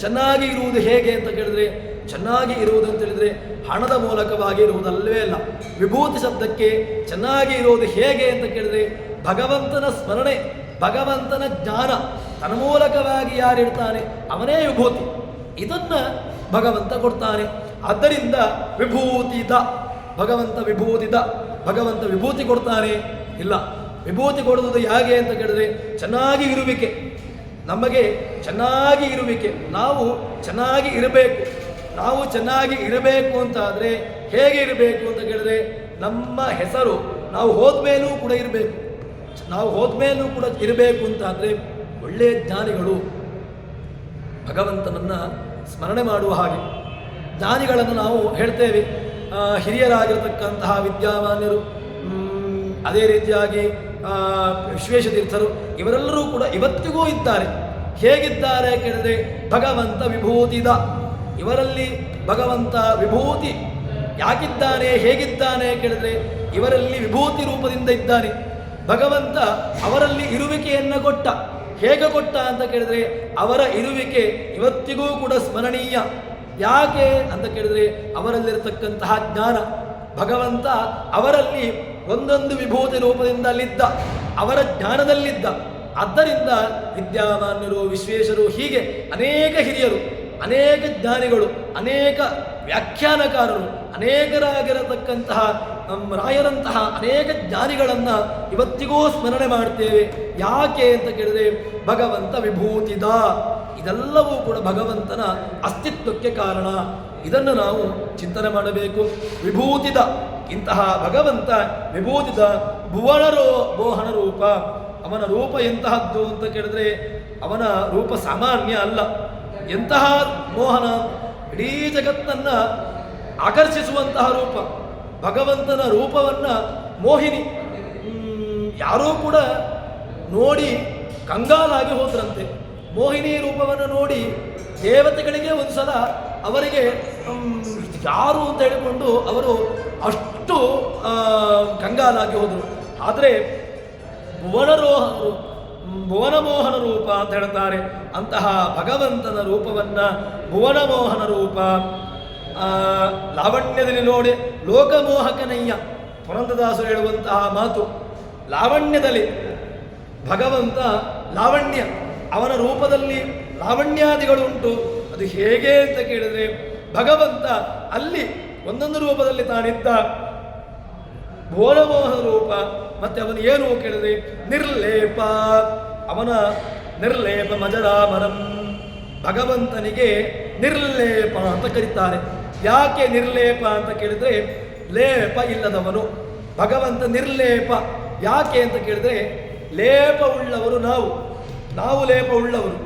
ಚೆನ್ನಾಗಿ ಇರುವುದು ಹೇಗೆ ಅಂತ ಕೇಳಿದರೆ, ಚೆನ್ನಾಗಿ ಇರುವುದು ಅಂತ ಹೇಳಿದರೆ ಹಣದ ಮೂಲಕವಾಗಿ ಇರುವುದಲ್ಲವೇ ಅಲ್ಲ. ವಿಭೂತಿ ಶಬ್ದಕ್ಕೆ ಚೆನ್ನಾಗಿ ಇರುವುದು ಹೇಗೆ ಅಂತ ಕೇಳಿದರೆ ಭಗವಂತನ ಸ್ಮರಣೆ, ಭಗವಂತನ ಜ್ಞಾನ ತನ್ಮೂಲಕವಾಗಿ ಯಾರಿಡ್ತಾನೆ ಅವನೇ ವಿಭೂತಿ. ಇದನ್ನು ಭಗವಂತ ಕೊಡ್ತಾನೆ. ಆದ್ದರಿಂದ ವಿಭೂತಿದ, ಭಗವಂತ ವಿಭೂತಿದ, ಭಗವಂತ ವಿಭೂತಿ ಕೊಡ್ತಾನೆ. ಇಲ್ಲ, ವಿಭೂತಿ ಕೊಡುವುದು ಹೇಗೆ ಅಂತ ಕೇಳಿದ್ರೆ ಚೆನ್ನಾಗಿ ಇರುವಿಕೆ. ನಮಗೆ ಚೆನ್ನಾಗಿ ಇರುವಿಕೆ, ನಾವು ಚೆನ್ನಾಗಿ ಇರಬೇಕು. ನಾವು ಚೆನ್ನಾಗಿ ಇರಬೇಕು ಅಂತ ಆದರೆ ಹೇಗೆ ಇರಬೇಕು ಅಂತ ಕೇಳಿದ್ರೆ ನಮ್ಮ ಹೆಸರು ನಾವು ಹೋದ್ಮೇಲೂ ಕೂಡ ಇರಬೇಕು. ನಾವು ಹೋದ್ಮೇಲೂ ಕೂಡ ಇರಬೇಕು ಅಂತ ಅಂದರೆ ಒಳ್ಳೆಯ ಜ್ಞಾನಿಗಳು ಭಗವಂತನನ್ನು ಸ್ಮರಣೆ ಮಾಡುವ ಹಾಗೆ. ಜ್ಞಾನಿಗಳನ್ನು ನಾವು ಹೇಳ್ತೇವೆ, ಹಿರಿಯರಾಗಿರತಕ್ಕಂತಹ ವಿದ್ಯಾಮಾನ್ಯರು, ಅದೇ ರೀತಿಯಾಗಿ ವಿಶ್ವೇಶತೀರ್ಥರು, ಇವರೆಲ್ಲರೂ ಕೂಡ ಇವತ್ತಿಗೂ ಇದ್ದಾರೆ. ಹೇಗಿದ್ದಾರೆ ಕೇಳಿದರೆ ಭಗವಂತ ವಿಭೂತಿದ, ಇವರಲ್ಲಿ ಭಗವಂತ ವಿಭೂತಿ ಯಾಕಿದ್ದಾನೆ, ಹೇಗಿದ್ದಾನೆ ಕೇಳಿದರೆ ಇವರಲ್ಲಿ ವಿಭೂತಿ ರೂಪದಿಂದ ಇದ್ದಾನೆ. ಭಗವಂತ ಅವರಲ್ಲಿ ಇರುವಿಕೆಯನ್ನು ಕೊಟ್ಟ. ಹೇಗೆ ಕೊಟ್ಟ ಅಂತ ಕೇಳಿದರೆ ಅವರ ಇರುವಿಕೆ ಇವತ್ತಿಗೂ ಕೂಡ ಸ್ಮರಣೀಯ. ಯಾಕೆ ಅಂತ ಕೇಳಿದರೆ ಅವರಲ್ಲಿರತಕ್ಕಂತಹ ಜ್ಞಾನ. ಭಗವಂತ ಅವರಲ್ಲಿ ಒಂದೊಂದು ವಿಭೂತಿ ರೂಪದಿಂದ ಅಲ್ಲಿದ್ದ, ಅವರ ಜ್ಞಾನದಲ್ಲಿದ್ದ. ಆದ್ದರಿಂದ ವಿದ್ಯಾಮಾನ್ಯರು, ವಿಶ್ವೇಶರು, ಹೀಗೆ ಅನೇಕ ಹಿರಿಯರು, ಅನೇಕ ಜ್ಞಾನಿಗಳು, ಅನೇಕ ವ್ಯಾಖ್ಯಾನಕಾರರು, ಅನೇಕರಾಗಿರತಕ್ಕಂತಹ ನಮ್ಮ ರಾಯರಂತಹ ಅನೇಕ ಜ್ಞಾನಿಗಳನ್ನು ಇವತ್ತಿಗೂ ಸ್ಮರಣೆ ಮಾಡ್ತೇವೆ. ಯಾಕೆ ಅಂತ ಕೇಳಿದರೆ ಭಗವಂತ ವಿಭೂತಿದ. ಇದೆಲ್ಲವೂ ಕೂಡ ಭಗವಂತನ ಅಸ್ತಿತ್ವಕ್ಕೆ ಕಾರಣ. ಇದನ್ನು ನಾವು ಚಿಂತನೆ ಮಾಡಬೇಕು. ವಿಭೂತಿದ, ಇಂತಹ ಭಗವಂತ ವಿಭೂತಿದ. ಭುವನರೋ ಮೋಹನ ರೂಪ, ಅವನ ರೂಪ ಎಂತಹದ್ದು ಅಂತ ಕೇಳಿದ್ರೆ ಅವನ ರೂಪ ಸಾಮಾನ್ಯ ಅಲ್ಲ. ಎಂತಹ ಮೋಹನ, ಇಡೀ ಜಗತ್ತನ್ನು ಆಕರ್ಷಿಸುವಂತಹ ರೂಪ. ಭಗವಂತನ ರೂಪವನ್ನು ಮೋಹಿನಿ, ಯಾರೂ ಕೂಡ ನೋಡಿ ಕಂಗಾಲಾಗಿ ಹೋದ್ರಂತೆ. ಮೋಹಿನಿ ರೂಪವನ್ನು ನೋಡಿ ದೇವತೆಗಳಿಗೆ ಒಂದು ಸಲ ಅವರಿಗೆ ಯಾರು ಅಂತ ಹೇಳಿಕೊಂಡು ಅವರು ಅಷ್ಟು ಕಂಗಾಲಾಗಿ ಹೋದರು. ಆದರೆ ಭುವನರೋಹರು ಭುವನಮೋಹನ ರೂಪ ಅಂತ ಹೇಳ್ತಾರೆ. ಅಂತಹ ಭಗವಂತನ ರೂಪವನ್ನು ಭುವನಮೋಹನ ರೂಪ, ಲಾವಣ್ಯದಲ್ಲಿ ನೋಡಿ ಲೋಕಮೋಹಕನಯ್ಯ. ಪುರಂದರದಾಸರು ಹೇಳುವಂತಹ ಮಾತು, ಲಾವಣ್ಯದಲ್ಲಿ ಭಗವಂತ ಲಾವಣ್ಯ, ಅವನ ರೂಪದಲ್ಲಿ ಲಾವಣ್ಯಾದಿಗಳುಂಟು. ಅದು ಹೇಗೆ ಅಂತ ಕೇಳಿದರೆ, ಭಗವಂತ ಅಲ್ಲಿ ಒಂದೊಂದು ರೂಪದಲ್ಲಿ ತಾನಿದ್ದ ಭುವನಮೋಹನ ರೂಪ. ಮತ್ತೆ ಅವನು ಏನು ಕೇಳಿದ್ರೆ ನಿರ್ಲೇಪ, ಅವನ ನಿರ್ಲೇಪ ಮಜರಾಮರಂ. ಭಗವಂತನಿಗೆ ನಿರ್ಲೇಪ ಅಂತ ಕರೀತಾರೆ. ಯಾಕೆ ನಿರ್ಲೇಪ ಅಂತ ಕೇಳಿದ್ರೆ, ಲೇಪ ಇಲ್ಲದವನು ಭಗವಂತ. ನಿರ್ಲೇಪ ಯಾಕೆ ಅಂತ ಕೇಳಿದ್ರೆ, ಲೇಪ ಉಳ್ಳವರು ನಾವು ಲೇಪ ಉಳ್ಳವರು.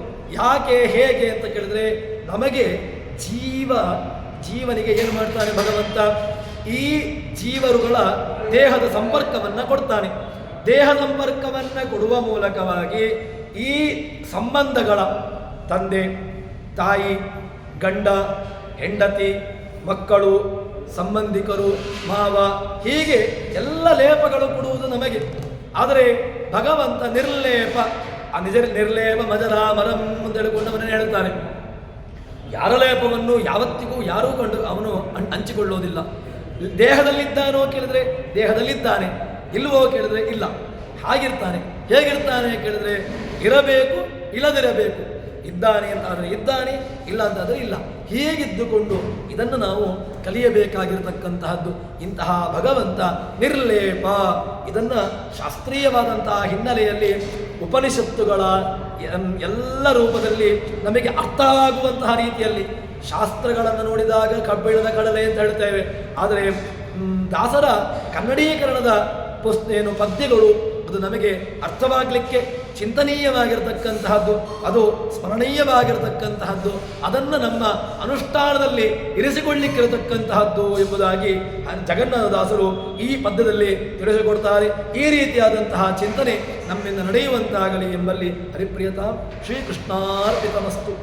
ಯಾಕೆ ಹೇಗೆ ಅಂತ ಕೇಳಿದ್ರೆ, ನಮಗೆ ಜೀವನಿಗೆ ಏನು ಮಾಡ್ತಾನೆ ಭಗವಂತ, ಈ ಜೀವರುಗಳ ದೇಹದ ಸಂಪರ್ಕವನ್ನು ಕೊಡ್ತಾನೆ. ದೇಹ ಸಂಪರ್ಕವನ್ನು ಕೊಡುವ ಮೂಲಕವಾಗಿ ಈ ಸಂಬಂಧಗಳ ತಂದೆ ತಾಯಿ, ಗಂಡ ಹೆಂಡತಿ, ಮಕ್ಕಳು, ಸಂಬಂಧಿಕರು, ಮಾವ, ಹೀಗೆ ಎಲ್ಲ ಲೇಪಗಳು ಕೊಡುವುದು ನಮಗೆ. ಆದರೆ ಭಗವಂತ ನಿರ್ಲೇಪ, ಆ ನಿರ್ಲೇಪ ಮಜರಾಮರಂ ಅಂತ ಹೇಳಿಕೊಂಡವನೇ ಹೇಳ್ತಾನೆ. ಯಾರ ಲೇಪವನ್ನು ಯಾವತ್ತಿಗೂ ಯಾರೂ ಕಂಡು ಅವನು ಹಂಚಿಕೊಳ್ಳೋದಿಲ್ಲ. ದೇಹದಲ್ಲಿದ್ದಾನೋ ಕೇಳಿದ್ರೆ ದೇಹದಲ್ಲಿದ್ದಾನೆ, ಇಲ್ಲವೋ ಕೇಳಿದ್ರೆ ಇಲ್ಲ. ಹಾಗಿರ್ತಾನೆ. ಹೇಗಿರ್ತಾನೆ ಕೇಳಿದ್ರೆ, ಇರಬೇಕು ಇಲ್ಲದಿರಬೇಕು, ಇದ್ದಾನೆ ಅಂತಾದರೆ ಇದ್ದಾನೆ, ಇಲ್ಲ ಅಂತಾದರೆ ಇಲ್ಲ. ಹೀಗಿದ್ದುಕೊಂಡು ಇದನ್ನು ನಾವು ಕಲಿಯಬೇಕಾಗಿರತಕ್ಕಂತಹದ್ದು. ಇಂತಹ ಭಗವಂತ ನಿರ್ಲೇಪ, ಇದನ್ನು ಶಾಸ್ತ್ರೀಯವಾದಂತಹ ಹಿನ್ನೆಲೆಯಲ್ಲಿ ಉಪನಿಷತ್ತುಗಳ ಎಲ್ಲ ರೂಪದಲ್ಲಿ ನಮಗೆ ಅರ್ಥ ಆಗುವಂತಹ ರೀತಿಯಲ್ಲಿ ಶಾಸ್ತ್ರಗಳನ್ನು ನೋಡಿದಾಗ ಕಬ್ಬಿಣದ ಕಡಲೆ ಅಂತ ಹೇಳ್ತೇವೆ. ಆದರೆ ದಾಸರ ಕನ್ನಡೀಕರಣದ ಪದ್ಯಗಳು ಅದು ನಮಗೆ ಅರ್ಥವಾಗಲಿಕ್ಕೆ ಚಿಂತನೀಯವಾಗಿರತಕ್ಕಂತಹದ್ದು, ಅದು ಸ್ಮರಣೀಯವಾಗಿರತಕ್ಕಂತಹದ್ದು, ಅದನ್ನು ನಮ್ಮ ಅನುಷ್ಠಾನದಲ್ಲಿ ಇರಿಸಿಕೊಳ್ಳಿಕ್ಕಿರತಕ್ಕಂತಹದ್ದು ಎಂಬುದಾಗಿ ಜಗನ್ನಾಥದಾಸರು ಈ ಪದ್ಯದಲ್ಲಿ ತಿಳಿಸಿಕೊಡ್ತಾರೆ. ಈ ರೀತಿಯಾದಂತಹ ಚಿಂತನೆ ನಮ್ಮಿಂದ ನಡೆಯುವಂತಾಗಲಿ ಎಂಬಲ್ಲಿ ಹರಿಪ್ರಿಯತಾ ಶ್ರೀಕೃಷ್ಣಾರ್ಪಿತಮಸ್ತು.